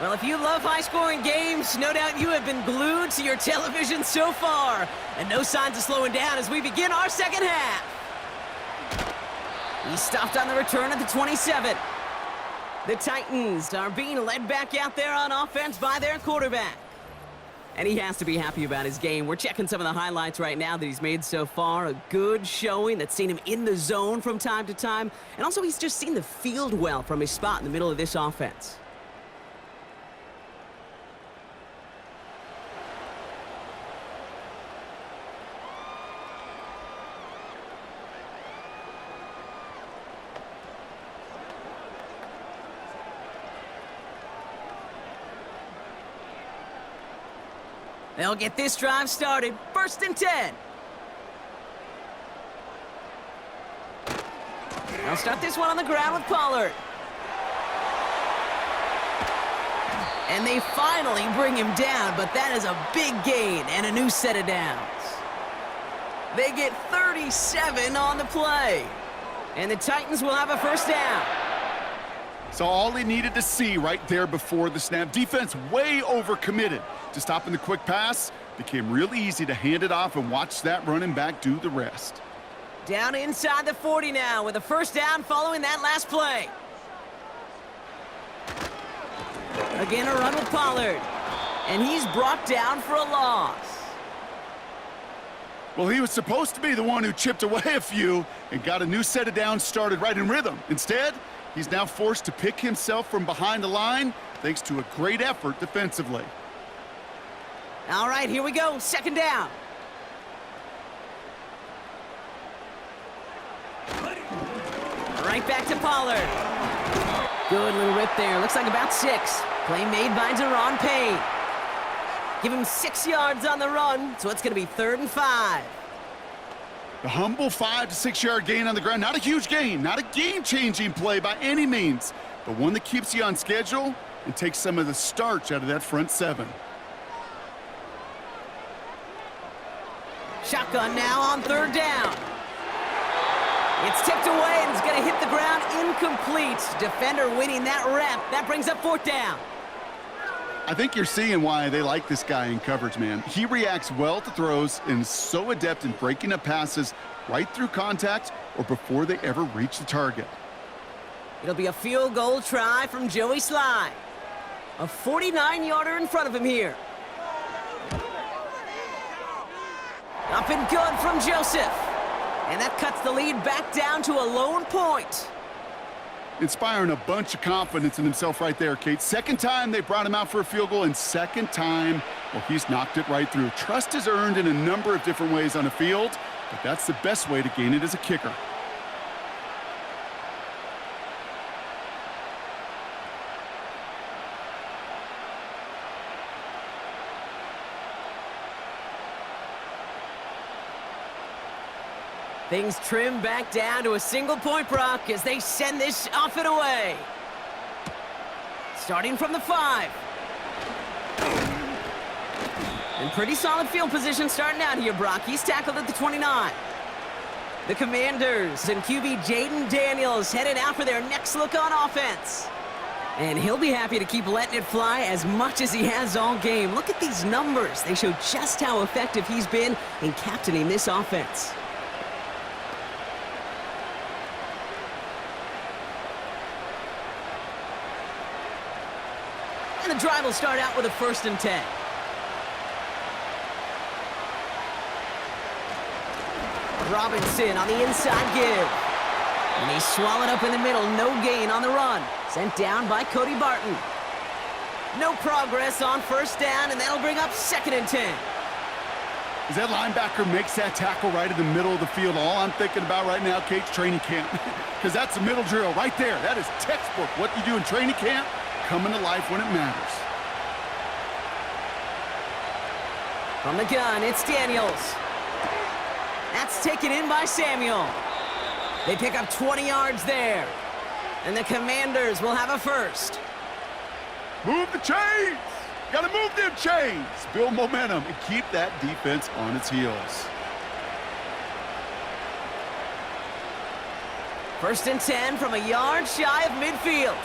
Well, if you love high-scoring games, no doubt you have been glued to your television so far. And no signs of slowing down as we begin our second half. He stopped on the return at the 27. The Titans are being led back out there on offense by their quarterback. And he has to be happy about his game. We're checking some of the highlights right now that he's made so far. A good showing that's seen him in the zone from time to time. And also he's just seen the field well from his spot in the middle of this offense. They'll get this drive started. 1st and 10. They'll start this one on the ground with Pollard. And they finally bring him down, but that is a big gain and a new set of downs. They get 37 on the play. And the Titans will have a first down. So all he needed to see right there before the snap. Defense way overcommitted to stopping the quick pass. Became real easy to hand it off and watch that running back do the rest. Down inside the 40 now with a first down following that last play. Again, a run with Pollard. And he's brought down for a loss. Well, he was supposed to be the one who chipped away a few and got a new set of downs started right in rhythm. Instead, he's now forced to pick himself from behind the line thanks to a great effort defensively. All right, here we go. Second down. Right back to Pollard. Good little rip there. Looks like about 6. Play made by Deron Payne. Give him 6 yards on the run, so it's going to be 3rd and 5. The humble 5 to 6 yard gain on the ground. Not a huge gain, not a game-changing play by any means, but one that keeps you on schedule and takes some of the starch out of that front 7. Shotgun now on 3rd down. It's tipped away and it's going to hit the ground incomplete. Defender winning that rep. That brings up 4th down. I think you're seeing why they like this guy in coverage, man. He reacts well to throws and is so adept in breaking up passes right through contact or before they ever reach the target. It'll be a field goal try from Joey Sly. A 49-yarder in front of him here. Up and good from Joseph. And that cuts the lead back down to a lone point. Inspiring a bunch of confidence in himself right there, Kate. Second time they brought him out for a field goal, and second time, well, he's knocked it right through. Trust is earned in a number of different ways on the field, but that's the best way to gain it as a kicker. Things trim back down to a single point, Brock, as they send this off and away. Starting from the 5. And pretty solid field position starting out here, Brock. He's tackled at the 29. The Commanders and QB Jaden Daniels headed out for their next look on offense. And he'll be happy to keep letting it fly as much as he has all game. Look at these numbers. They show just how effective he's been in captaining this offense. And the drive will start out with a 1st and 10. Robinson on the inside give. And he's swallowed up in the middle. No gain on the run. Sent down by Cody Barton. No progress on 1st down, and that'll bring up 2nd and 10. As that linebacker makes that tackle right in the middle of the field, all I'm thinking about right now, Kate's training camp. Because that's the middle drill right there. That is textbook. What you do in training camp, coming to life when it matters. From the gun, it's Daniels. That's taken in by Samuel. They pick up 20 yards there. And the Commanders will have a 1st. Move the chains! Gotta move them chains! Build momentum and keep that defense on its heels. 1st and 10 from a yard shy of midfield.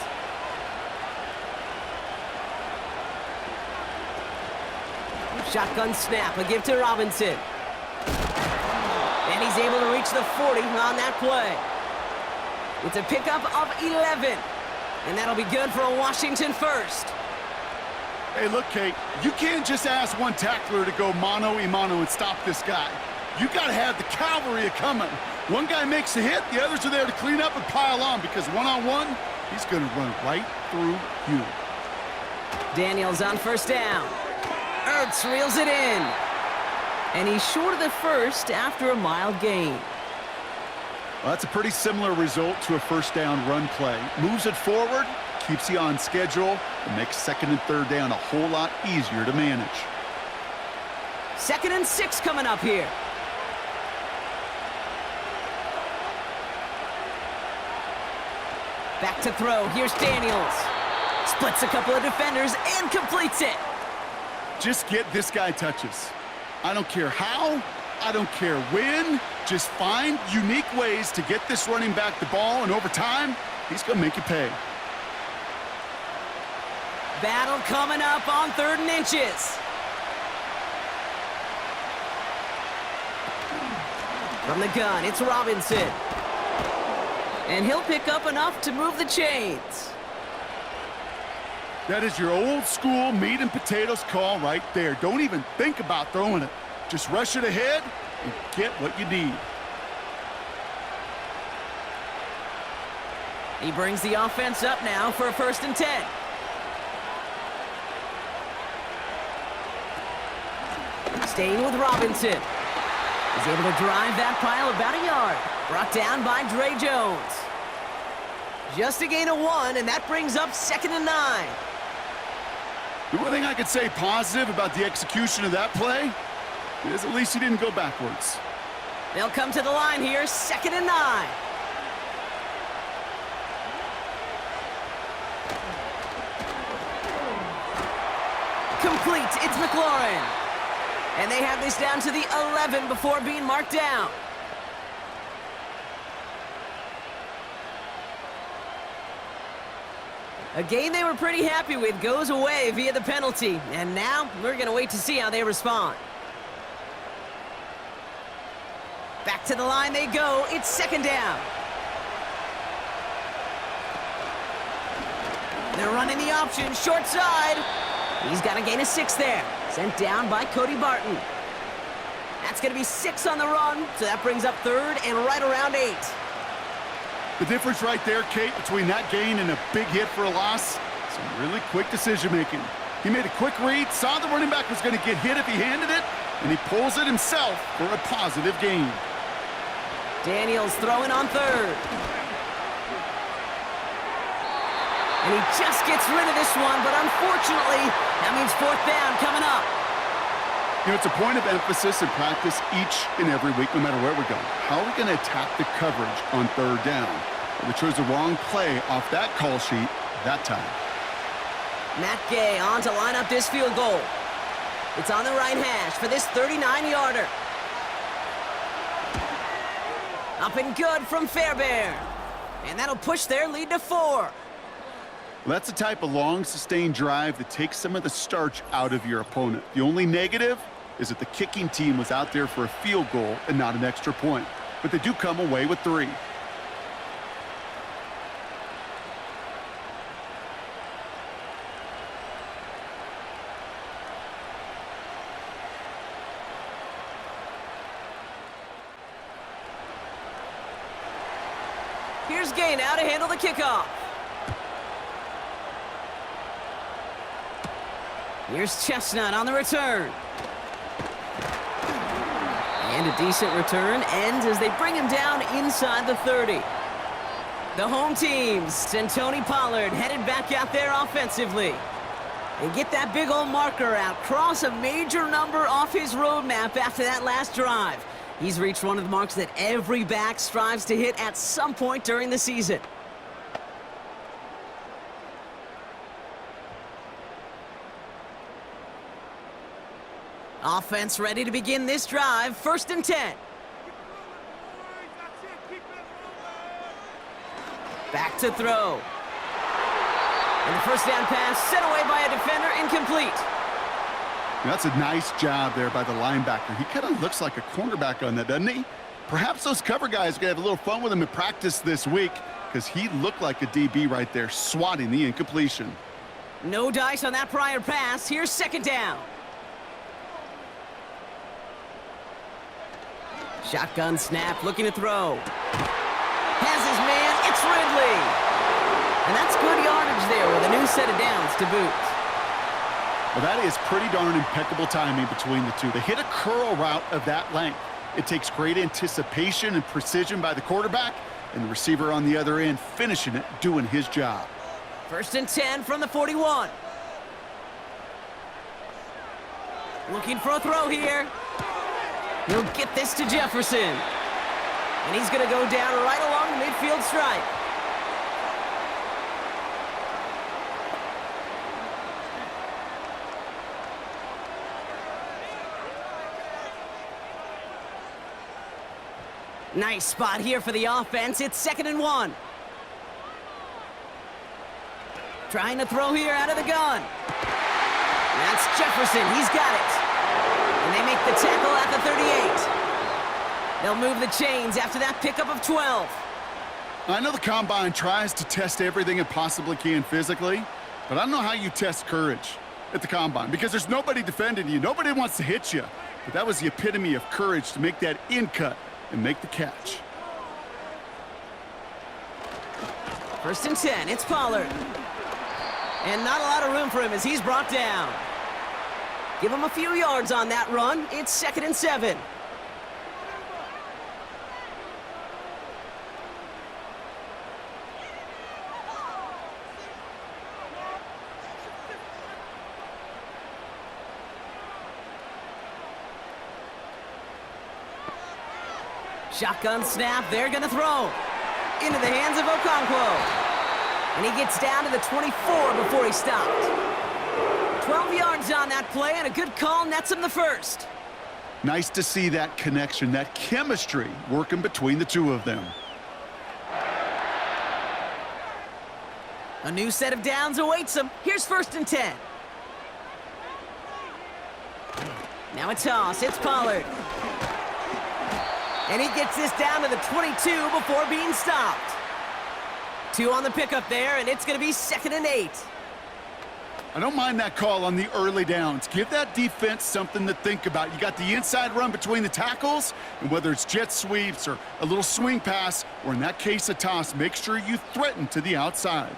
Shotgun snap, a give to Robinson. And he's able to reach the 40 on that play. It's a pickup of 11. And that'll be good for a Washington 1st. Hey, look, Kate, you can't just ask one tackler to go mano-a-mano and stop this guy. You got to have the cavalry coming. One guy makes a hit, the others are there to clean up and pile on because one-on-one, he's going to run right through you. Daniels on 1st down. Ertz reels it in. And he's short of the 1st after a mild gain. Well, that's a pretty similar result to a 1st down run play. Moves it forward, keeps you on schedule, and makes 2nd and 3rd down a whole lot easier to manage. 2nd and 6 coming up here. Back to throw. Here's Daniels. Splits a couple of defenders and completes it. Just get this guy touches. I don't care how, I don't care when. Just find unique ways to get this running back the ball, and over time, he's going to make you pay. Battle coming up on 3rd and inches. From the gun, it's Robinson. And he'll pick up enough to move the chains. That is your old school meat and potatoes call right there. Don't even think about throwing it. Just rush it ahead and get what you need. He brings the offense up now for a 1st and 10. Staying with Robinson. He's able to drive that pile about a yard. Brought down by Dre Jones. Just a gain of 1, and that brings up 2nd and 9. The only thing I could say positive about the execution of that play is at least he didn't go backwards. They'll come to the line here, 2nd and 9. Complete, it's McLaurin. And they have this down to the 11 before being marked down. A game they were pretty happy with goes away via the penalty. And now we're going to wait to see how they respond. Back to the line they go. It's 2nd down. They're running the option, short side. He's got a gain of 6 there. Sent down by Cody Barton. That's going to be 6 on the run, so that brings up 3rd and right around 8. The difference right there, Kate, between that gain and a big hit for a loss, some really quick decision-making. He made a quick read, saw the running back was going to get hit if he handed it, and he pulls it himself for a positive gain. Daniels throwing on 3rd. And he just gets rid of this one, but unfortunately, that means 4th down coming up. You know, it's a point of emphasis in practice each and every week, no matter where we go. How are we going to attack the coverage on 3rd down? We chose the wrong play off that call sheet that time. Matt Gay on to line up this field goal. It's on the right hash for this 39-yarder. Up and good from Fairbairn. And that'll push their lead to 4. Well, that's the type of long, sustained drive that takes some of the starch out of your opponent. The only negative is that the kicking team was out there for a field goal and not an extra point. But they do come away with 3. Here's Gay now to handle the kickoff. Here's Chestnut on the return. And a decent return ends as they bring him down inside the 30. The home teams and Tony Pollard headed back out there offensively. They get that big old marker out, cross a major number off his roadmap after that last drive. He's reached one of the marks that every back strives to hit at some point during the season. Offense ready to begin this drive. 1st and 10. Back to throw. And the 1st down pass sent away by a defender, incomplete. That's a nice job there by the linebacker. He kind of looks like a cornerback on that, doesn't he? Perhaps those cover guys are going to have a little fun with him in practice this week because he looked like a DB right there, swatting the incompletion. No dice on that prior pass. Here's 2nd down. Shotgun snap, looking to throw. Has his man, it's Ridley. And that's good yardage there with a new set of downs to boot. Well, that is pretty darn impeccable timing between the two. They hit a curl route of that length. It takes great anticipation and precision by the quarterback, and the receiver on the other end finishing it, doing his job. 1st and 10 from the 41. Looking for a throw here. He'll get this to Jefferson. And he's going to go down right along the midfield stripe. Nice spot here for the offense. It's 2nd and 1. Trying to throw here out of the gun. That's Jefferson. He's got it. And they make the tackle at the 38. They'll move the chains after that pickup of 12. I know the Combine tries to test everything it possibly can physically, but I don't know how you test courage at the Combine because there's nobody defending you. Nobody wants to hit you. But that was the epitome of courage to make that in cut and make the catch. 1st and 10. It's Pollard. And not a lot of room for him as he's brought down. Give him a few yards on that run. It's 2nd and 7. Shotgun snap, they're gonna throw. Into the hands of Okonkwo. And he gets down to the 24 before he stopped. 12 yards on that play, and a good call nets him the 1st. Nice to see that connection, that chemistry working between the two of them. A new set of downs awaits him. Here's 1st and 10. Now a toss, it's Pollard. And he gets this down to the 22 before being stopped. 2 on the pickup there, and it's going to be 2nd and 8. I don't mind that call on the early downs. Give that defense something to think about. You got the inside run between the tackles, and whether it's jet sweeps or a little swing pass, or in that case a toss, make sure you threaten to the outside.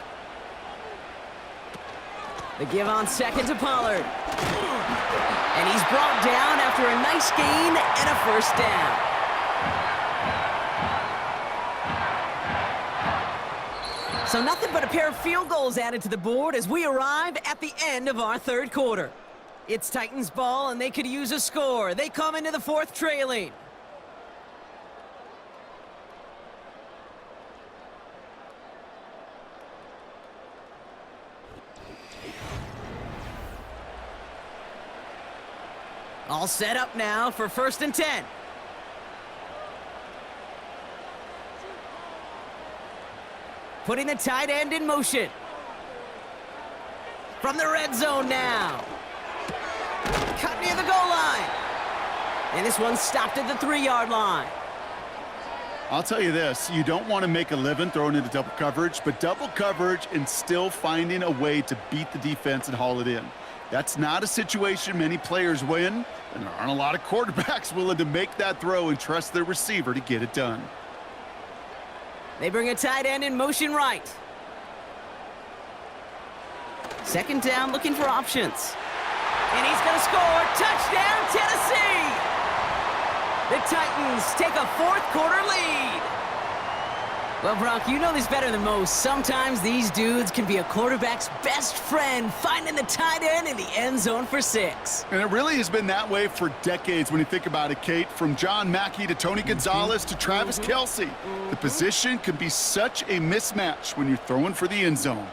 The give on 2nd to Pollard. And he's brought down after a nice gain and a 1st down. So nothing but a pair of field goals added to the board as we arrive at the end of our 3rd quarter. It's Titans ball, and they could use a score. They come into the 4th trailing. All set up now for 1st and 10. Putting the tight end in motion. From the red zone now. Cut near the goal line. And this one stopped at the 3-yard line. I'll tell you this, you don't want to make a living throwing into double coverage, but double coverage and still finding a way to beat the defense and haul it in. That's not a situation many players win, and there aren't a lot of quarterbacks willing to make that throw and trust their receiver to get it done. They bring a tight end in motion right. 2nd down, looking for options. And he's going to score. Touchdown, Tennessee! The Titans take a 4th quarter lead. Well, Brock, you know this better than most. Sometimes these dudes can be a quarterback's best friend, finding the tight end in the end zone for 6. And it really has been that way for decades when you think about it, Kate. From John Mackey to Tony Gonzalez to Travis Kelce. The position can be such a mismatch when you're throwing for the end zone.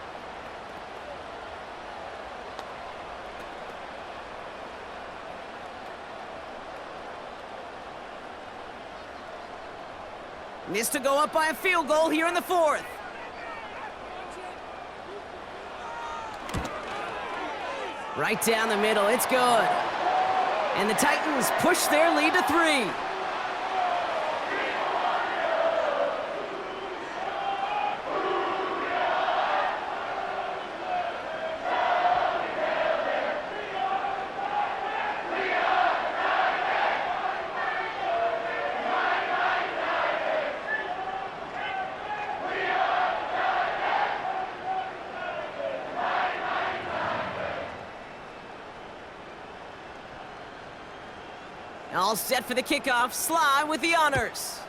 Missed to go up by a field goal here in the 4th. Right down the middle, it's good. And the Titans push their lead to 3. All set for the kickoff. Sly with the honors.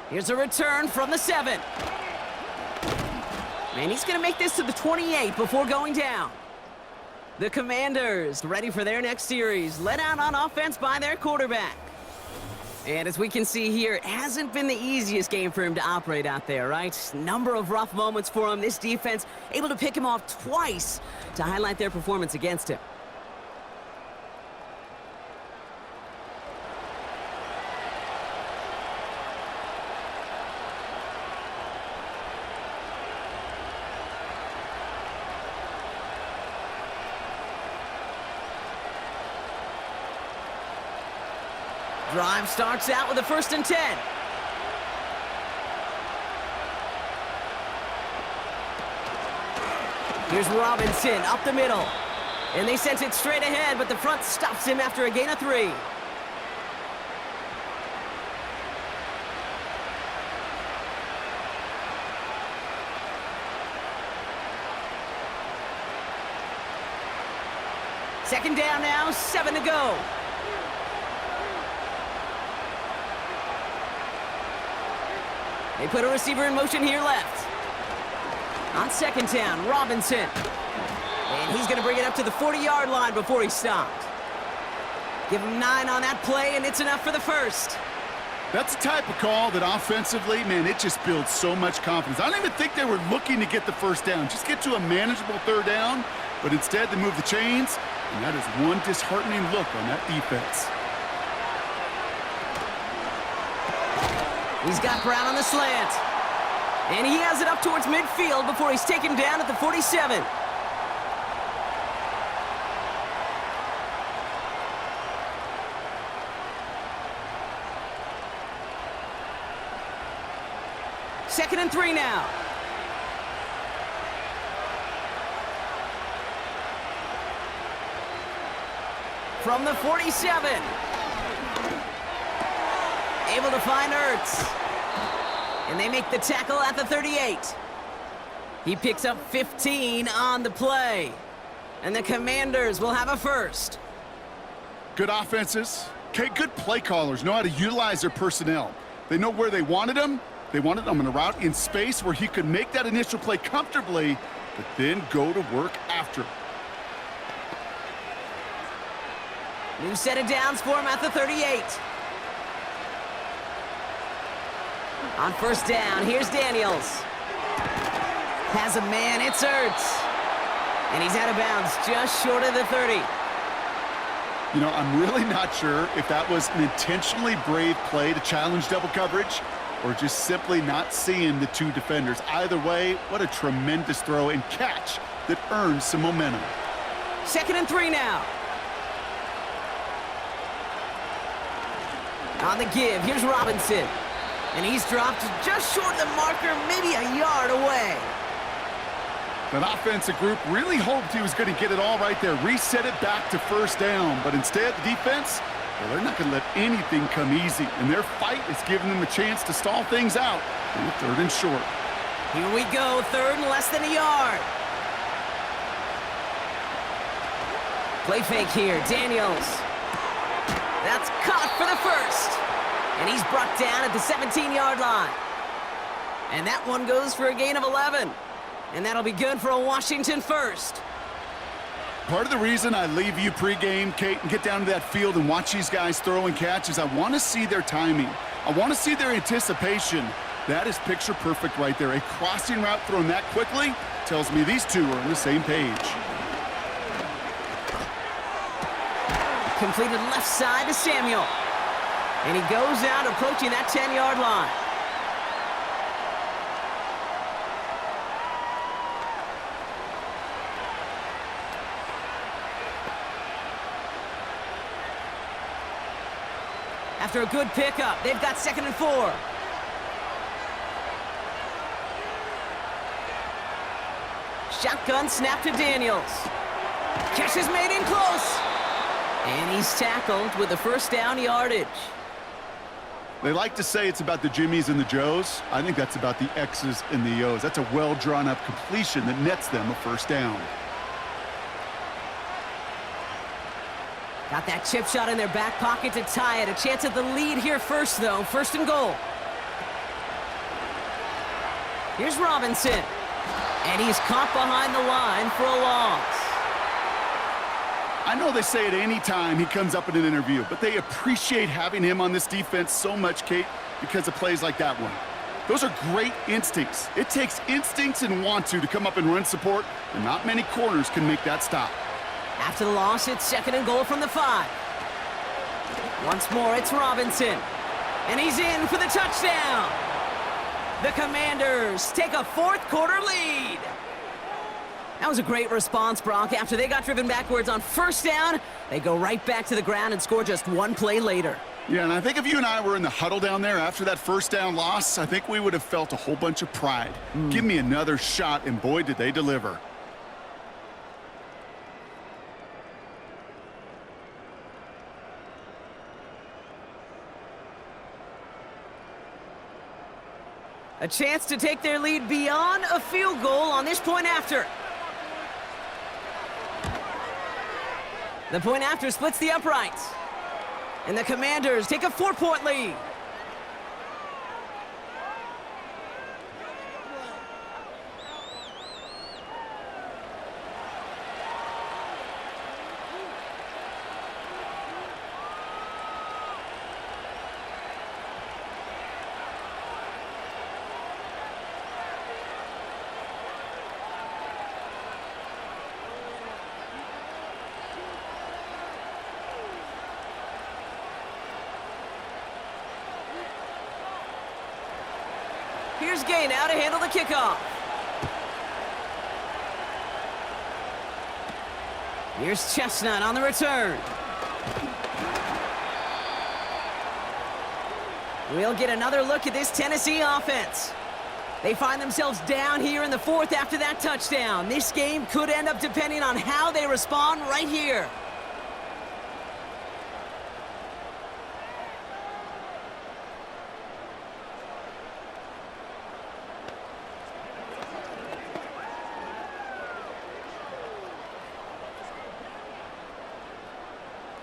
Here's a return from the 7. And he's going to make this to the 28 before going down. The Commanders ready for their next series, led out on offense by their quarterback. And as we can see here, it hasn't been the easiest game for him to operate out there, right? Number of rough moments for him. This defense able to pick him off twice to highlight their performance against him. Drive starts out with a 1st and 10. Here's Robinson up the middle. And they sent it straight ahead, but the front stops him after a gain of 3. Second down now, 7 to go. They put a receiver in motion here left. On 2nd down, Robinson. And he's going to bring it up to the 40-yard line before he stopped. Give him 9 on that play, and it's enough for the 1st. That's the type of call that offensively, man, it just builds so much confidence. I don't even think they were looking to get the 1st down. Just get to a manageable 3rd down, but instead they move the chains, and that is one disheartening look on that defense. He's got Brown on the slant. And he has it up towards midfield before he's taken down at the 47. Second and 3 now. From the 47. Able to find Ertz. And they make the tackle at the 38. He picks up 15 on the play. And the Commanders will have a 1st. Good offenses. Okay, good play callers know how to utilize their personnel. They know where they wanted them. They wanted them on a route in space where he could make that initial play comfortably, but then go to work after. New set of downs for him at the 38. On 1st down, here's Daniels. Has a man, it's Ertz. And he's out of bounds just short of the 30. You know, I'm really not sure if that was an intentionally brave play to challenge double coverage or just simply not seeing the 2 defenders. Either way, what a tremendous throw and catch that earns some momentum. 2nd and 3 now. On the give, here's Robinson. And he's dropped just short of the marker, maybe a yard away. That offensive group really hoped he was going to get it all right there, reset it back to 1st down. But instead, the defense, well, they're not going to let anything come easy. And their fight is giving them a chance to stall things out in the 3rd and short. Here we go, 3rd and less than a yard. Play fake here, Daniels. That's caught for the 1st. And he's brought down at the 17-yard line. And that one goes for a gain of 11. And that'll be good for a Washington 1st. Part of the reason I leave you pregame, Kate, and get down to that field and watch these guys throw and catch is I want to see their timing. I want to see their anticipation. That is picture perfect right there. A crossing route thrown that quickly tells me these 2 are on the same page. Completed left side to Samuel. And he goes out approaching that 10-yard line. After a good pickup, they've got 2nd and 4. Shotgun snap to Daniels. Catch is made in close. And he's tackled with the 1st down yardage. They like to say it's about the Jimmies and the Joes. I think that's about the X's and the O's. That's a well-drawn-up completion that nets them a 1st down. Got that chip shot in their back pocket to tie it. A chance at the lead here first, though. 1st and goal. Here's Robinson. And he's caught behind the line for a loss. I know they say it any time he comes up in an interview, but they appreciate having him on this defense so much, Kate, because of plays like that one. Those are great instincts. It takes instincts and want to come up and run support, and not many corners can make that stop. After the loss, it's 2nd and goal from the 5. Once more, it's Robinson. And he's in for the touchdown. The Commanders take a 4th quarter lead. That was a great response, Brock. After they got driven backwards on 1st down, they go right back to the ground and score just 1 play later. Yeah, and I think if you and I were in the huddle down there after that first down loss, I think we would have felt a whole bunch of pride. Give me another shot, and boy, did they deliver. A chance to take their lead beyond a field goal on this point after. The point after splits the uprights. And the Commanders take a 4-point lead. Here's Gay now to handle the kickoff. Here's Chestnut on the return. We'll get another look at this Tennessee offense. They find themselves down here in the fourth after that touchdown. This game could end up depending on how they respond right here.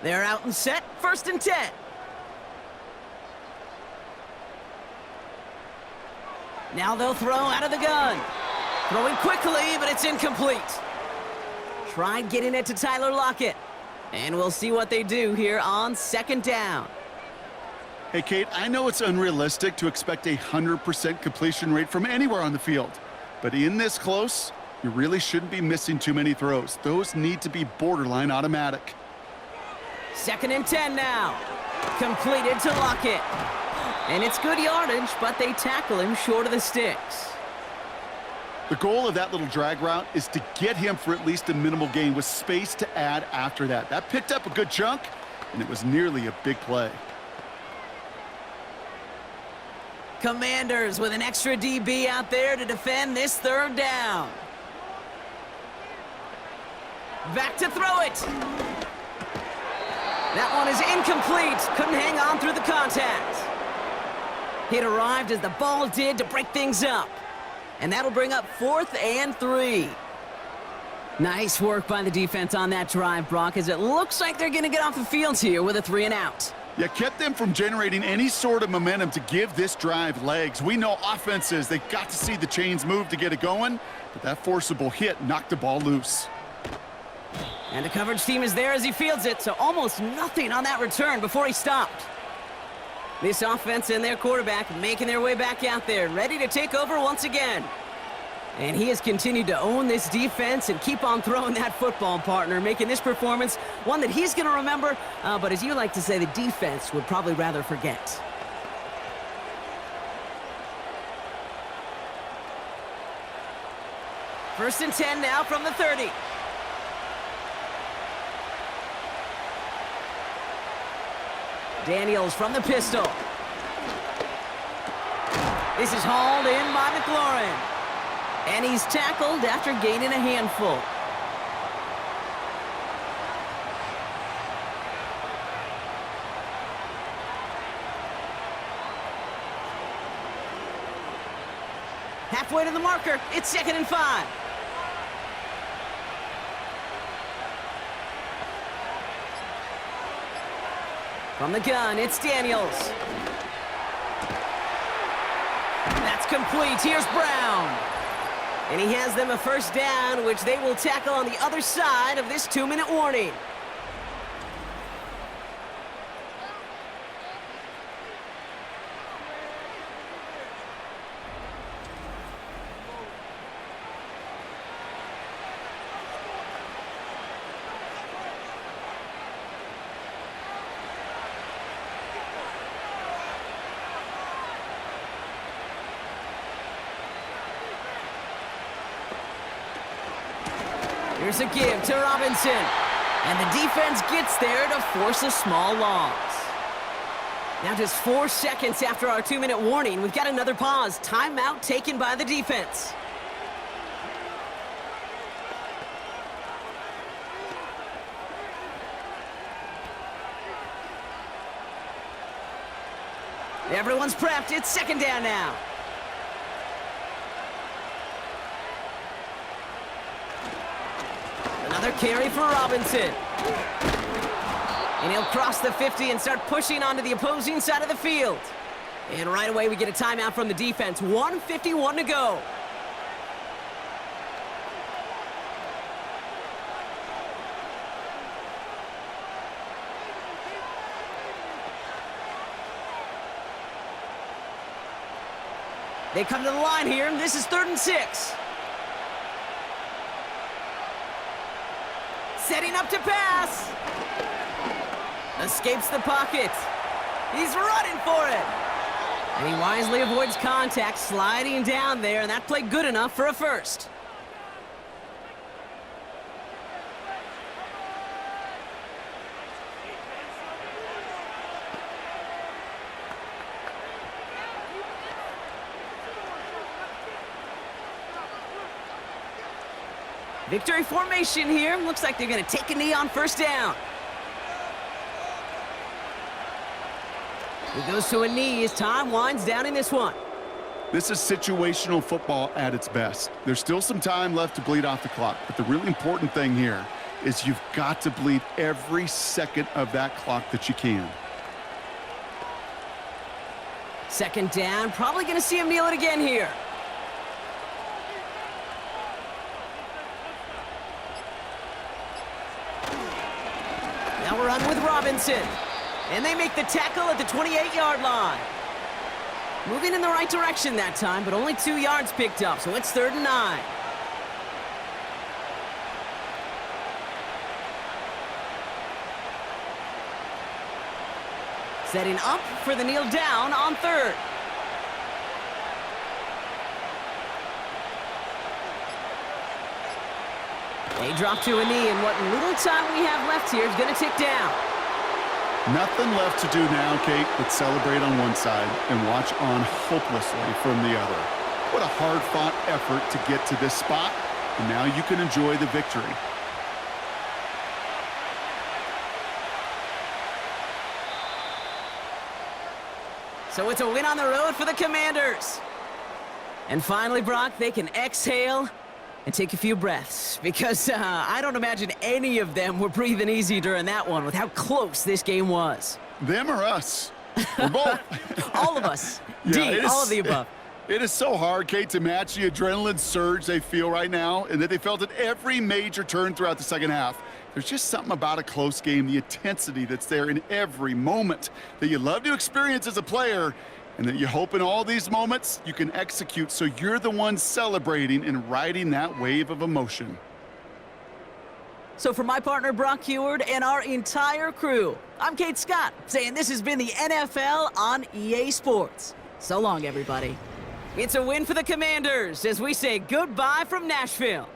They're out and set, 1st and 10. Now they'll throw out of the gun. Throwing quickly, but it's incomplete. Tried getting it to Tyler Lockett. And we'll see what they do here on 2nd down. Hey, Kate, I know it's unrealistic to expect a 100% completion rate from anywhere on the field. But in this close, you really shouldn't be missing too many throws. Those need to be borderline automatic. 2nd and 10 now. Completed to Lockett. And it's good yardage, but they tackle him short of the sticks. The goal of that little drag route is to get him for at least a minimal gain with space to add after that. That picked up a good chunk, and it was nearly a big play. Commanders with an extra DB out there to defend this 3rd down. Back to throw it. That one is incomplete. Couldn't hang on through the contact. It arrived as the ball did to break things up. And that'll bring up 4th and 3. Nice work by the defense on that drive, Brock, as it looks like they're going to get off the field here with a 3 and out. Yeah, kept them from generating any sort of momentum to give this drive legs. We know offenses, they've got to see the chains move to get it going, but that forcible hit knocked the ball loose. And the coverage team is there as he fields it, so almost nothing on that return before he stopped. This offense and their quarterback making their way back out there, ready to take over once again. And he has continued to own this defense and keep on throwing that football, partner, making this performance one that he's going to remember, but as you like to say, the defense would probably rather forget. First and 10 now from the 30. Daniels from the pistol. This is hauled in by McLaurin. And he's tackled after gaining a handful. Halfway to the marker, it's 2nd and 5. From the gun, it's Daniels. That's complete. Here's Brown. And he has them a 1st down, which they will tackle on the other side of this 2-minute warning. Here's a give to Robinson. And the defense gets there to force a small loss. Now just 4 seconds after our 2-minute warning, we've got another pause. Timeout taken by the defense. Everyone's prepped. It's second down now. Another carry for Robinson. And he'll cross the 50 and start pushing onto the opposing side of the field. And right away, we get a timeout from the defense. 1:51 to go. They come to the line here, and this is 3rd and 6. Setting up to pass. Escapes the pocket. He's running for it. And he wisely avoids contact, sliding down there, and that played good enough for a first. Victory formation here. Looks like they're going to take a knee on first down. He goes to a knee as time winds down in this one. This is situational football at its best. There's still some time left to bleed off the clock, but the really important thing here is you've got to bleed every second of that clock that you can. Second down. Probably going to see him kneel it again here. Now we're on with Robinson. And they make the tackle at the 28-yard line. Moving in the right direction that time, but only 2 yards picked up, so it's 3rd and 9. Setting up for the kneel down on 3rd. They drop to a knee, and what little time we have left here is going to tick down. Nothing left to do now, Kate, but celebrate on one side and watch on hopelessly from the other. What a hard-fought effort to get to this spot, and now you can enjoy the victory. So it's a win on the road for the Commanders. And finally, Brock, they can exhale and take a few breaths, because I don't imagine any of them were breathing easy during that one with how close this game was. Them or us? We're both. All of us. Yeah, D, all of the above. It is so hard, Kate, to match the adrenaline surge they feel right now, and that they felt at every major turn throughout the second half. There's just something about a close game, the intensity that's there in every moment that you love to experience as a player, and that you hope in all these moments you can execute so you're the one celebrating and riding that wave of emotion. So for my partner, Brock Heward, and our entire crew, I'm Kate Scott, saying this has been the NFL on EA Sports. So long, everybody. It's a win for the Commanders as we say goodbye from Nashville.